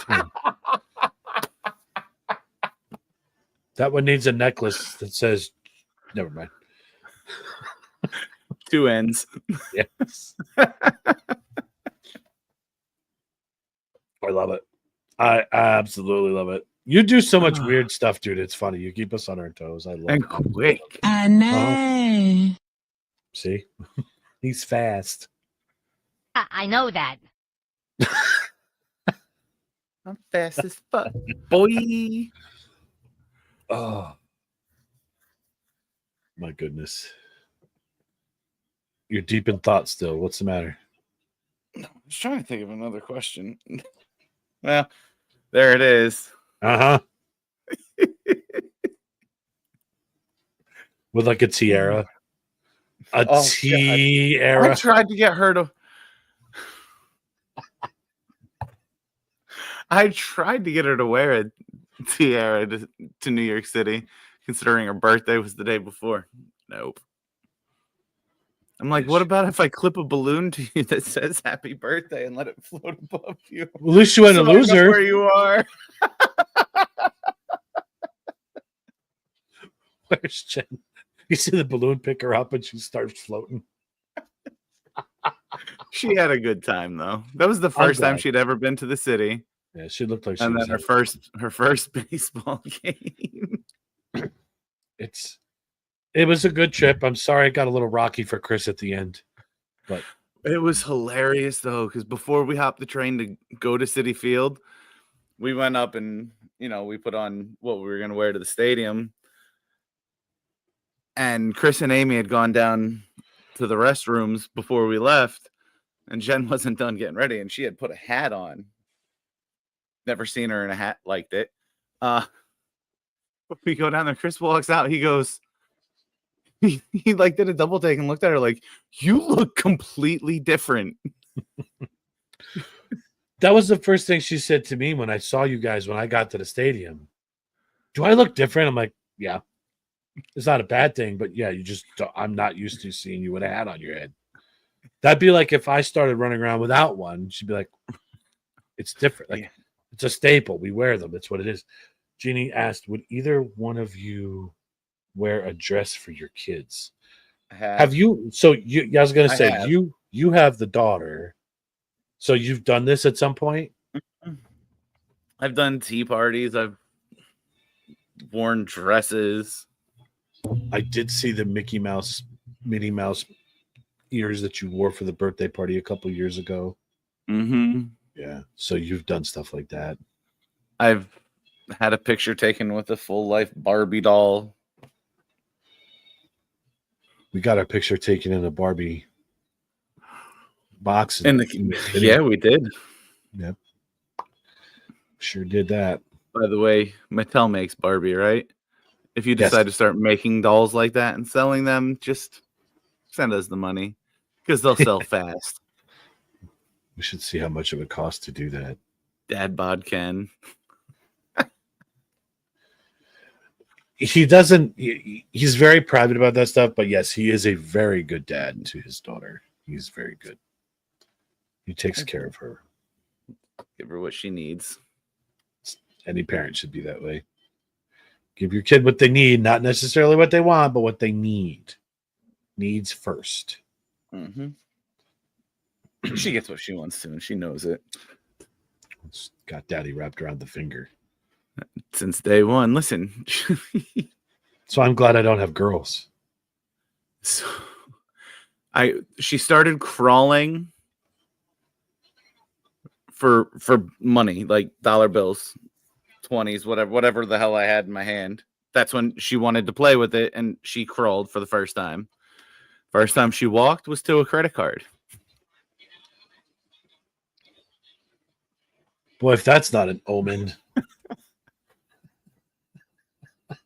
him. That one needs a necklace that says, never mind. Two ends. Yes. I love it. I absolutely love it. You do so much weird stuff, dude. It's funny. You keep us on our toes. I love And it. quick. I know. See? He's fast. I know that. I'm fast as fuck, boy. Oh, my goodness. You're deep in thought still. What's the matter? I was trying to think of another question. Well, there it is. Uh-huh. With like a tiara. A Oh, tiara. I tried to get her to. I tried to get her to wear a tiara to New York City, considering her birthday was the day before. Nope. I'm like, what about if I clip a balloon to you that says "Happy Birthday" and let it float above you? At least you ain't a So I know loser. where you are? Where's Jen? You see the balloon pick her up and she starts floating. She had a good time though. That was the first time glad. she'd ever been to the city, Yeah, she looked like she and was then her first baseball game. It was a good trip. I'm sorry it got a little rocky for Chris at the end. But It was hilarious though, because before we hopped the train to go to Citi Field, we went up and we put on what we were going to wear to the stadium. And Chris and Amy had gone down to the restrooms before we left, and Jen wasn't done getting ready, and she had put a hat on. Never seen her in a hat, liked it. We go down there, Chris walks out, he goes, he like did a double take and looked at her like, you look completely different. that was the first thing she said to me when I saw you guys when I got to the stadium. Do I look different? I'm like, yeah. It's not a bad thing, but yeah, I'm not used to seeing you with a hat on your head. That'd be like if I started running around without one, she'd be like, it's different. Like, It's a staple. We wear them. That's what it is. Jeannie asked, would either one of you wear a dress for your kids? Have you? So you? I was going to say have. you have the daughter. So you've done this at some point? I've done tea parties. I've worn dresses. I did see the Minnie Mouse ears that you wore for the birthday party a couple years ago. Mm-hmm. Yeah. So you've done stuff like that. I've had a picture taken with a full life Barbie doll. We got our picture taken in a Barbie box. Yeah, we did. Yep. Sure did that. By the way, Mattel makes Barbie, right? If you decide to start making dolls like that and selling them, just send us the money because they'll sell fast. We should see how much it would cost to do that. Dad bod Ken. He doesn't. He's very private about that stuff, but yes, he is a very good dad to his daughter. He's very good. He takes care of her. Give her what she needs. Any parent should be that way. Give your kid what they need, not necessarily what they want, but what they need. Needs first. Mm-hmm. She gets what she wants to, and she knows it. It's got daddy wrapped around the finger. Since day one. Listen. So I'm glad I don't have girls. So she started crawling for money, like dollar bills, 20s, whatever the hell I had in my hand. That's when she wanted to play with it, and she crawled for the first time. First time she walked was to a credit card. Boy, if that's not an omen.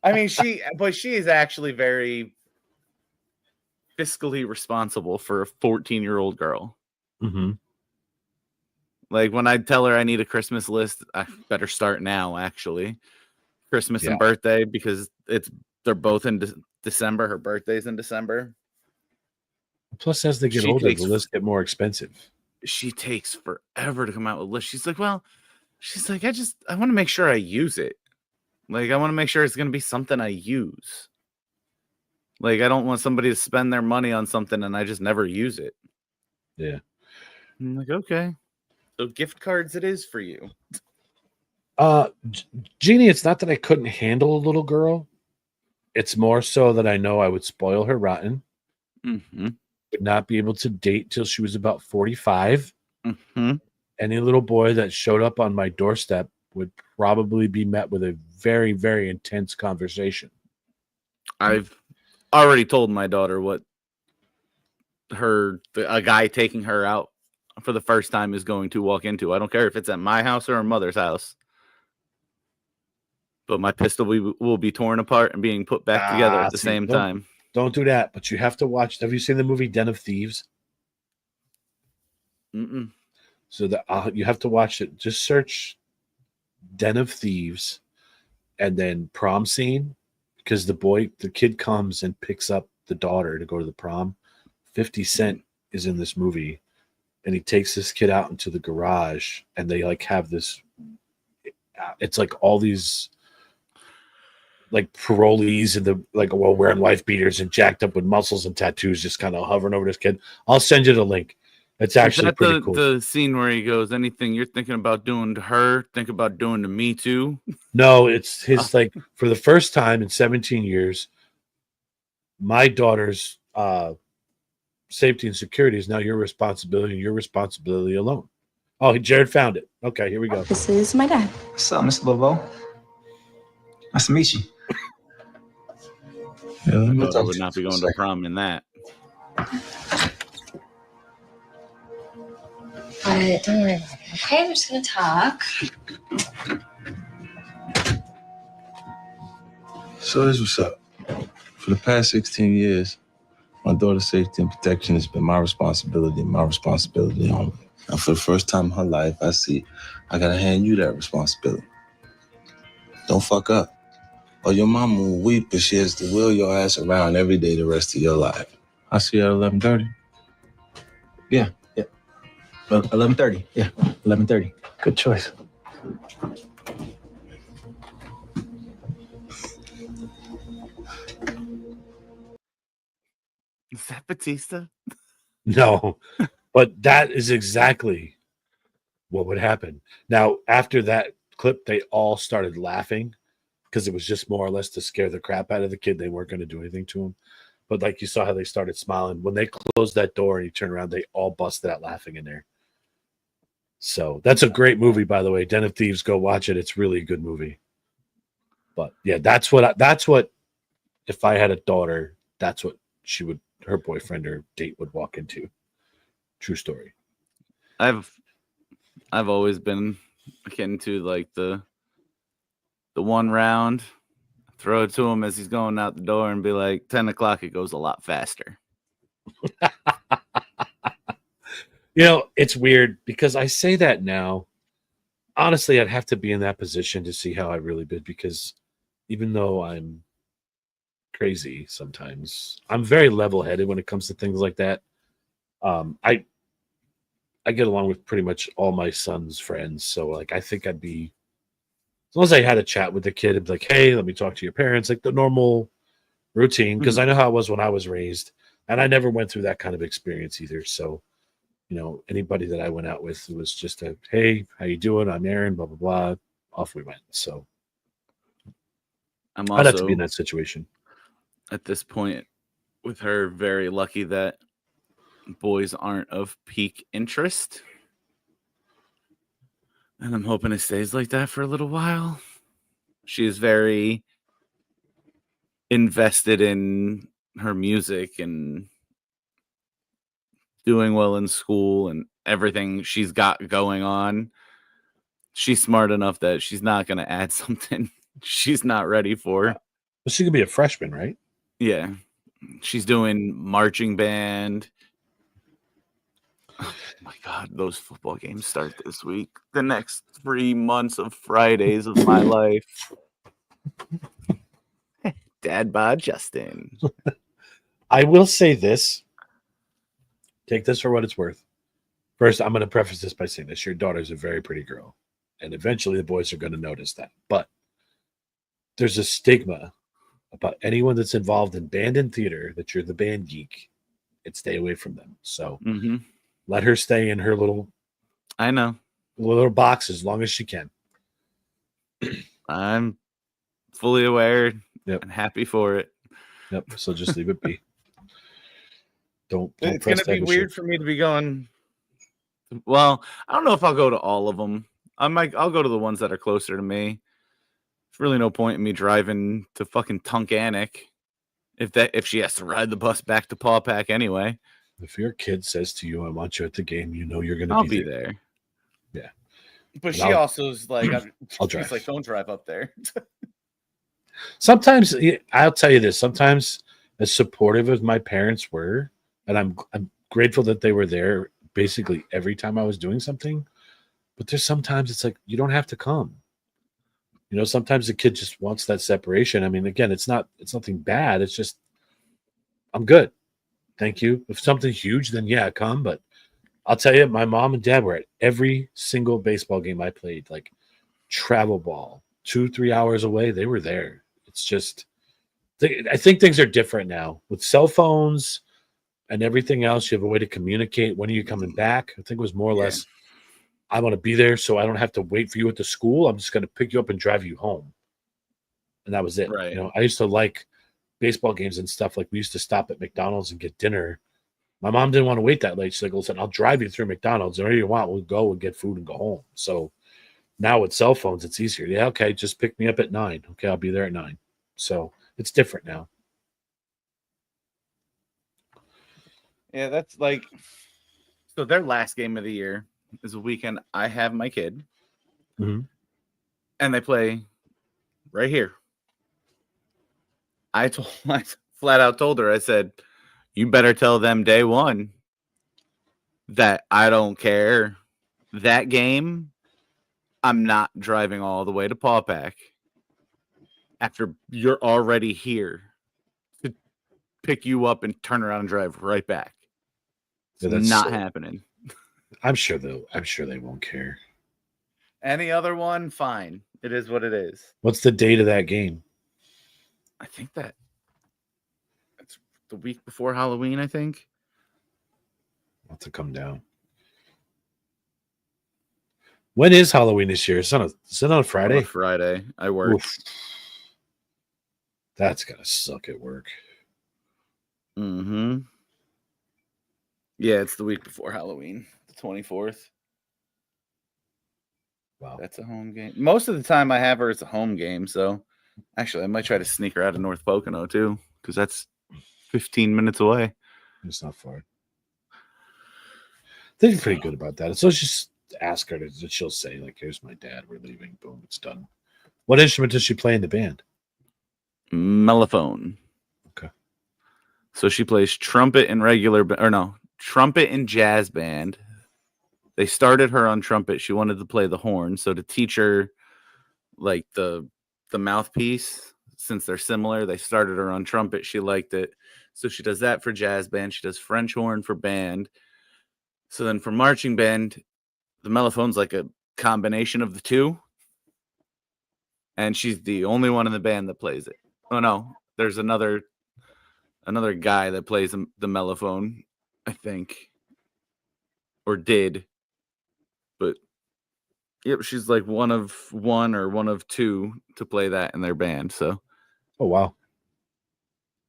I mean, she is actually very fiscally responsible for a 14-year-old girl. Mm-hmm. Like when I tell her I need a Christmas list, I better start now, actually. Christmas and birthday, because they're both in December. Her birthday's in December. Plus, as they get older, the lists get more expensive. She takes forever to come out with lists. She's like, I want to make sure I use it. Like, I want to make sure it's going to be something I use. Like, I don't want somebody to spend their money on something and I just never use it. Yeah. I'm like, okay. So gift cards it is for you. Jeannie, it's not that I couldn't handle a little girl. It's more so that I know I would spoil her rotten. Mm-hmm. Would not be able to date till she was about 45. Mm-hmm. Any little boy that showed up on my doorstep would probably be met with a very, very intense conversation. I've already told my daughter what a guy taking her out for the first time is going to walk into. I don't care if it's at my house or her mother's house. But my pistol will be torn apart and being put back together at the same time. Don't do that. But you have to watch. Have you seen the movie Den of Thieves? Mm-mm. So you have to watch it. Just search Den of Thieves and then prom scene, because the kid comes and picks up the daughter to go to the prom. 50 Cent is in this movie, and he takes this kid out into the garage, and they like have this. It's like all these like parolees and wearing wife beaters and jacked up with muscles and tattoos, just kind of hovering over this kid. I'll send you the link. It's actually pretty cool. The scene where he goes, anything you're thinking about doing to her, think about doing to me too. No, it's his like for the first time in 17 years, my daughter's safety and security is now your responsibility and your responsibility alone. Oh, Jared found it. Okay, here we go. This is my dad. What's up, Mr. Bobo? Nice to meet you. I would not be going to prom in that. But don't worry about it. Okay, we're just gonna talk. So this what's up. For the past 16 years, my daughter's safety and protection has been my responsibility only. And for the first time in her life, I gotta hand you that responsibility. Don't fuck up, or your mama will weep if she has to wheel your ass around every day the rest of your life. I see you at 11:30. Yeah. Well, 11:30. Yeah, 11:30. Good choice. Is that Batista? No, but that is exactly what would happen. Now, after that clip, they all started laughing because it was just more or less to scare the crap out of the kid. They weren't going to do anything to him. But like you saw how they started smiling. When they closed that door and he turned around, they all busted out laughing in there. So that's a great movie, by the way. Den of Thieves, go watch it. It's really a good movie. But yeah, that's what if I had a daughter, that's what her boyfriend or date would walk into. True story. I've always been akin to like the one round, throw it to him as he's going out the door and be like, 10 o'clock, it goes a lot faster. It's weird because I say that now. Honestly, I'd have to be in that position to see how I really did, because even though I'm crazy sometimes, I'm very level-headed when it comes to things like that. I get along with pretty much all my son's friends, so like I think I'd be, as long as I had a chat with the kid, I'd be like, hey, let me talk to your parents, like the normal routine, because I know how it was when I was raised, and I never went through that kind of experience either. So, anybody that I went out with, it was just a, hey, how you doing? I'm Aaron, blah, blah, blah. Off we went. So I'm I'd have to also, be in that situation. at this point with her, very lucky that boys aren't of peak interest. And I'm hoping it stays like that for a little while. She is very invested in her music and doing well in school and everything she's got going on. She's smart enough that she's not going to add something she's not ready for. Well, she could be a freshman, right? Yeah. She's doing marching band. Oh my God, those football games start this week. The next 3 months of Fridays of my life. Dad bod Justin. I will say this. Take this for what it's worth. First, I'm going to preface this by saying this. Your daughter's a very pretty girl, and eventually the boys are going to notice that. But there's a stigma about anyone that's involved in band and theater that you're the band geek, and stay away from them. So let her stay in her little box as long as she can. I'm fully aware and happy for it. Yep. So just leave it be. Don't It's press going to be that weird issue. for me to be going. Well, I don't know if I'll go to all of them. I'll go to the ones that are closer to me. There's really no point in me driving to fucking Tunkhannock if she has to ride the bus back to Paw Pack anyway. If your kid says to you, I want you at the game, you know you're going to I'll be be there. Yeah. But And she I'll- also is like, I'll drive. she's like, don't drive up there. Sometimes I'll tell you this. Sometimes, as supportive as my parents were, and I'm grateful that they were there basically every time I was doing something. But there's sometimes it's like you don't have to come. Sometimes the kid just wants that separation. I mean, again, it's nothing bad. It's just I'm good. Thank you. If something huge, then yeah, come. But I'll tell you, my mom and dad were at every single baseball game I played, like travel ball, 2-3 hours away. They were there. It's just, I think things are different now with cell phones and everything else. You have a way to communicate. When are you coming back? I think it was more or less, I want to be there so I don't have to wait for you at the school. I'm just going to pick you up and drive you home. And that was it. Right. I used to like baseball games and stuff. Like we used to stop at McDonald's and get dinner. My mom didn't want to wait that late. She's like, listen, I'll drive you through McDonald's. Wherever you want, we'll go and get food and go home. So now with cell phones, it's easier. Yeah, okay, just pick me up at 9. Okay, I'll be there at 9. So it's different now. Yeah, that's like, so their last game of the year is a weekend. I have my kid, Mhm. and they play right here. I flat out told her, I said, you better tell them day one that I don't care. That game, I'm not driving all the way to Paw Pack after you're already here to pick you up and turn around and drive right back. It's Yeah, that's not so- happening. I'm sure they won't care. Any other one, fine. It is what it is. What's the date of that game? I think that's the week before Halloween, I think. I'll have to come down. When is Halloween this year? Is it on a Friday? On a Friday. I work. Oof. That's gotta suck at work. Mm-hmm. Yeah, it's the week before Halloween, the 24th. Wow. That's a home game. Most of the time I have her as a home game, so actually I might try to sneak her out of North Pocono too, because that's 15 minutes away. It's not far. They're pretty good about that. So just ask her that she'll say, like, here's my dad, we're leaving, boom, it's done. What instrument does she play in the band? Mellophone. Okay. So she plays trumpet and trumpet and jazz band. They started her on trumpet. She wanted to play the horn. So to teach her like the mouthpiece, since they're similar, they started her on trumpet. She liked it. So she does that for jazz band. She does French horn for band. So then for marching band, the mellophone's like a combination of the two. And she's the only one in the band that plays it. Oh no, there's another guy that plays the mellophone, I think. Or did. But yep, she's like one of one or one of two to play that in their band. So oh wow.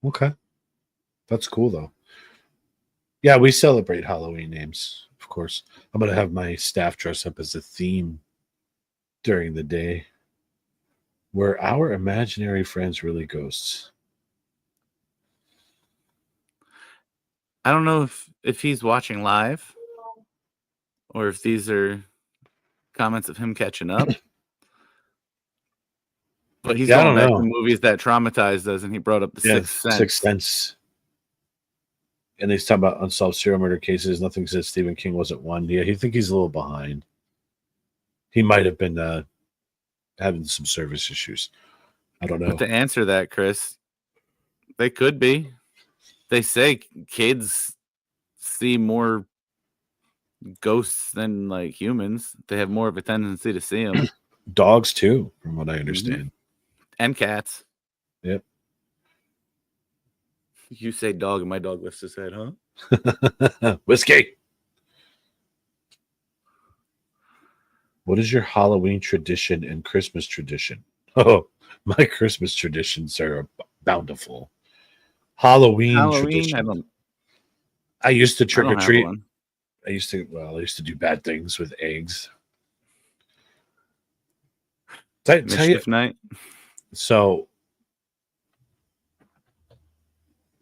Okay. That's cool though. Yeah, we celebrate Halloween names, of course. I'm gonna have my staff dress up as a theme during the day. Were our imaginary friends really ghosts? I don't know if he's watching live or if these are comments of him catching up. But he's going back to movies that traumatized us, and he brought up the Sixth Sense. Sixth Sense. And he's talking about unsolved serial murder cases. Nothing says Stephen King wasn't one. Yeah, I think he's a little behind. He might have been having some service issues. I don't know. But to answer that, Chris, they could be. They say kids see more ghosts than like humans. They have more of a tendency to see them. Dogs too, from what I understand. Mm-hmm. And cats. Yep. You say dog and my dog lifts his head, huh? Whiskey. What is your Halloween tradition and Christmas tradition? Oh, my Christmas traditions are bountiful. Halloween tradition. I used to trick or treat. I used to do bad things with eggs. Mischief night. So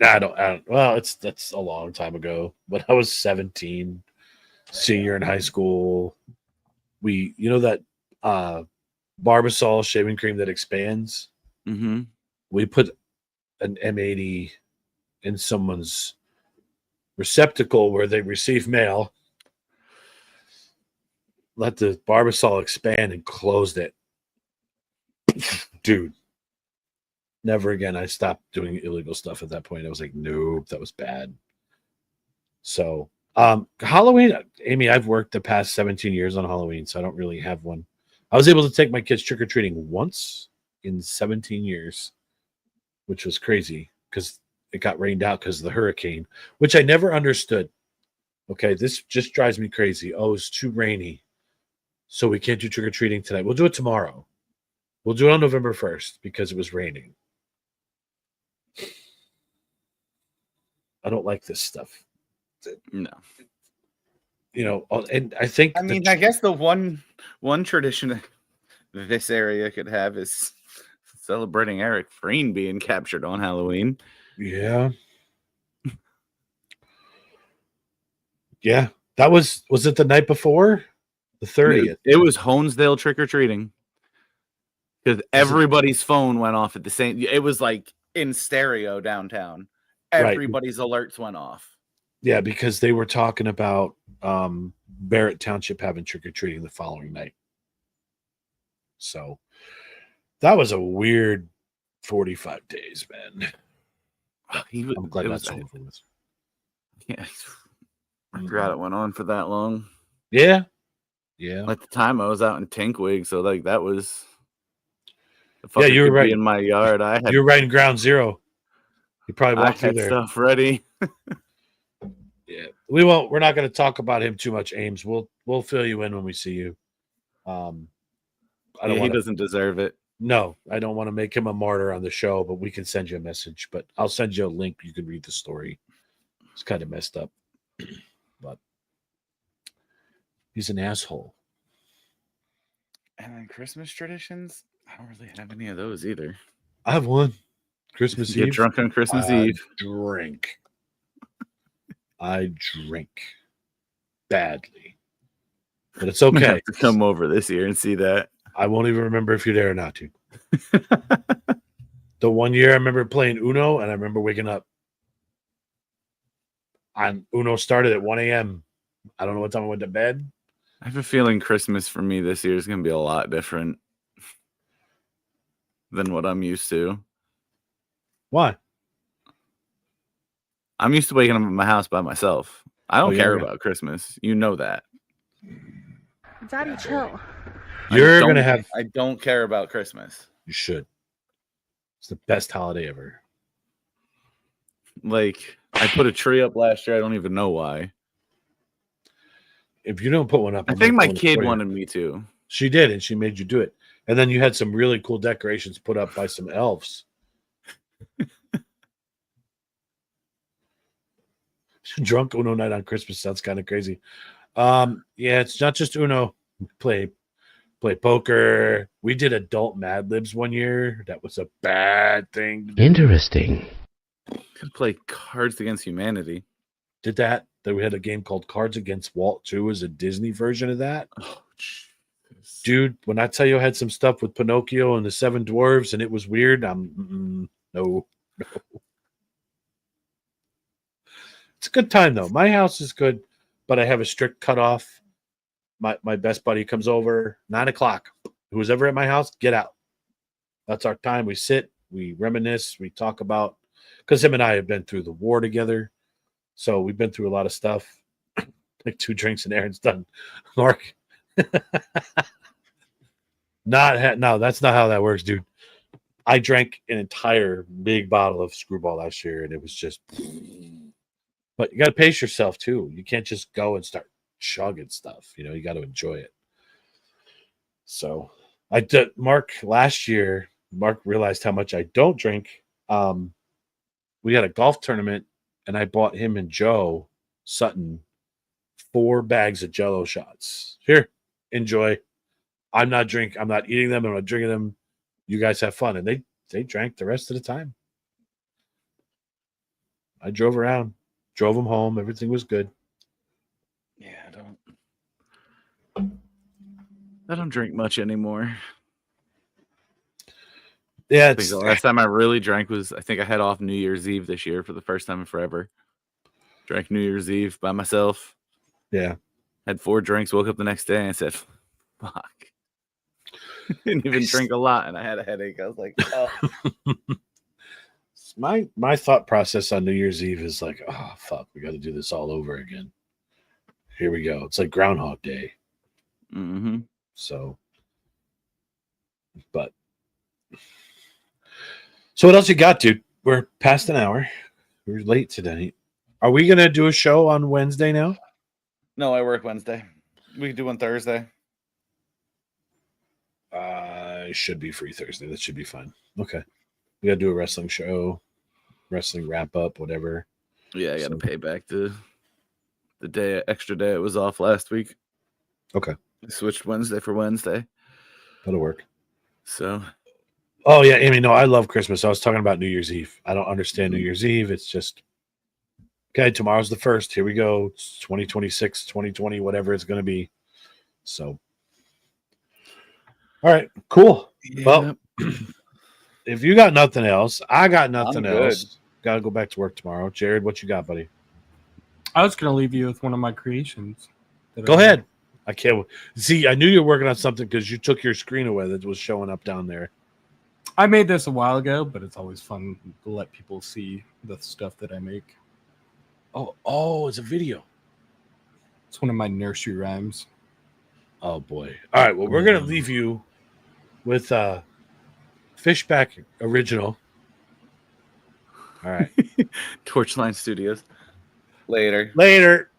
I don't. Well, that's a long time ago. When I was 17, senior in high school, that Barbasol shaving cream that expands. Mm-hmm. We put an M80 in someone's receptacle where they receive mail. Let the Barbasol expand and closed it. Dude, never again. I stopped doing illegal stuff at that point. I was like, nope, that was bad. So Halloween, Amy, I've worked the past 17 years on Halloween, so I don't really have one. I was able to take my kids trick-or-treating once in 17 years, which was crazy because it got rained out because of the hurricane, which I never understood. Okay, this just drives me crazy. Oh, it's too rainy, so we can't do trick-or-treating tonight. We'll do it tomorrow. We'll do it on November 1st because it was raining. I don't like this stuff. No. And I think I guess the one tradition this area could have is celebrating Eric Freen being captured on Halloween. Yeah. Yeah. That was it the night before? The 30th. It was Honesdale trick-or-treating. Because everybody's phone went off at the same. It was like in stereo downtown. Everybody's alerts went off. Yeah, because they were talking about Barrett Township having trick-or-treating the following night. So that was a weird 45 days, man. I'm glad that's over with. Yeah, I forgot it went on for that long. Yeah. Yeah. At the time, I was out in Tinkwig, so like that was. Yeah, you were could right. Be in my yard, I had. You're right in ground zero. You probably I walked through had there. stuff ready. Yeah, we won't. We're not going to talk about him too much, Ames. We'll fill you in when we see you. I don't He want. doesn't deserve it. No, I don't want to make him a martyr on the show, but we can send you a message. But I'll send you a link. You can read the story. It's kind of messed up, but he's an asshole. And then Christmas traditions, I don't really have any of those either. I have one. Christmas Get Eve. drunk on Christmas Eve. Drink. I drink badly, but it's You okay. have to come over this year and see that. I won't even remember if you're there or not, dude. The one year I remember playing Uno, and I remember waking up. Uno started at 1 a.m. I don't know what time I went to bed. I have a feeling Christmas for me this year is going to be a lot different than what I'm used to. Why? I'm used to waking up at my house by myself. I don't care yeah. about Christmas. You know that. Daddy, chill. You're going to have... I don't care about Christmas. You should. It's the best holiday ever. Like, I put a tree up last year. I don't even know why. If you don't put one up... I think my kid wanted me to. She did, and she made you do it. And then you had some really cool decorations put up by some elves. Drunk Uno night on Christmas sounds kind of crazy. Yeah, it's not just Uno. Play poker. We did adult Mad Libs one year. That was a bad thing. Interesting. Could play Cards Against Humanity. Did that? Then we had a game called Cards Against Walt 2 as a Disney version of that. Oh, Jesus. Dude, when I tell you I had some stuff with Pinocchio and the Seven Dwarves and it was weird, no. It's a good time though. My house is good, but I have a strict cutoff. My best buddy comes over 9:00. Who's ever at my house, get out. That's our time. We sit, we reminisce, we talk about, because him and I have been through the war together, so we've been through a lot of stuff. Like 2 drinks and Aaron's done. Mark, no, that's not how that works, dude. I drank an entire big bottle of Screwball last year, and it was just. But you got to pace yourself too. You can't just go and start chugging stuff. You know, you got to enjoy it. So I did. Last year, Mark realized how much I don't drink. We had a golf tournament, and I bought him and Joe Sutton 4 bags of Jell-O shots. Here, enjoy. I'm not eating them. I'm not drinking them. You guys have fun. And they drank the rest of the time. I drove around. Drove them home. Everything was good. Yeah, I don't drink much anymore. Yeah, I think the last time I really drank was, I think I had off New Year's Eve this year for the first time in forever. Drank New Year's Eve by myself. Yeah. Had 4 drinks, woke up the next day and said, fuck. Didn't even drink a lot and I had a headache. I was like, oh. My thought process on New Year's Eve is like, oh, fuck, we got to do this all over again. Here we go. It's like Groundhog Day. Mm-hmm. So what else you got, dude? We're past an hour. We're late today. Are we going to do a show on Wednesday now? No, I work Wednesday. We can do one Thursday. I should be free Thursday. That should be fine. Okay. We got to do a wrestling show, wrestling wrap up, whatever. Yeah, I got to pay back the extra day it was off last week. Okay. I switched Wednesday for Wednesday. That'll work. So. Oh, yeah, Amy, no, I love Christmas. I was talking about New Year's Eve. I don't understand New Year's Eve. It's just, okay, tomorrow's the 1st. Here we go. It's 2026, 2020, whatever it's going to be. So. All right, cool. Yeah. Well, if you got nothing else, I got nothing else. Got to go back to work tomorrow. Jared, what you got, buddy? I was going to leave you with one of my creations. Go ahead. I can't see. I knew you were working on something because you took your screen away that was showing up down there. I made this a while ago, but it's always fun to let people see the stuff that I make. Oh, it's a video. It's one of my nursery rhymes. Oh boy! All right, well, we're gonna leave you with Fishback original. All right, Torchline Studios. Later.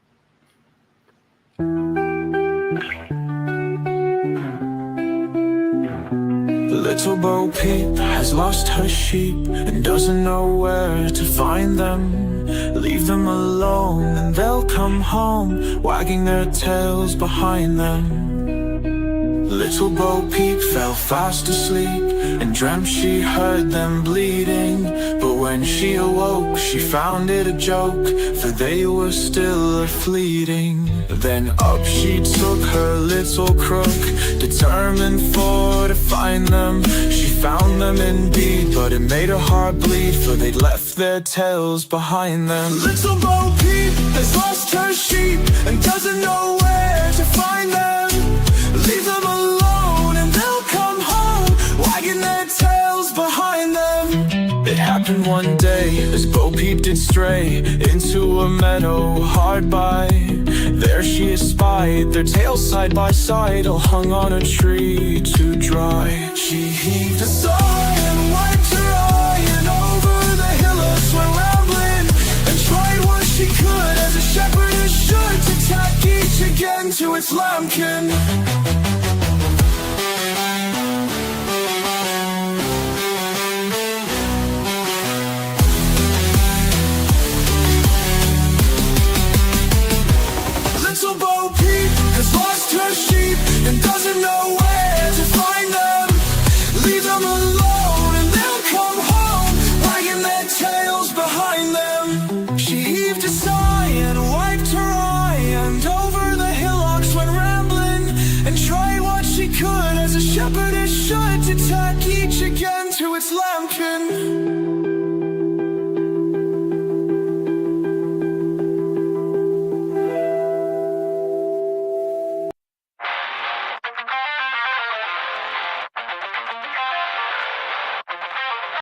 Little Bo Peep has lost her sheep and doesn't know where to find them. Leave them alone and they'll come home, wagging their tails behind them. Little Bo Peep fell fast asleep and dreamt she heard them bleeding. But when she awoke, she found it a joke, for they were still fleeting. Then up she took her little crook, determined for to find them. She found them indeed, but it made her heart bleed, for they'd left their tails behind them. Little Bo Peep has lost her sheep and doesn't know where to find them. Leave them alone and they'll come home, wagging their tails behind them. It happened one day as Bo Peep did stray into a meadow hard by. There she espied their tails side by side, all hung on a tree to dry. She heaved a sigh and wiped her eye, and over the hillock went rambling, and tried what she could as a shepherdess should, to tack each again to its lambkin.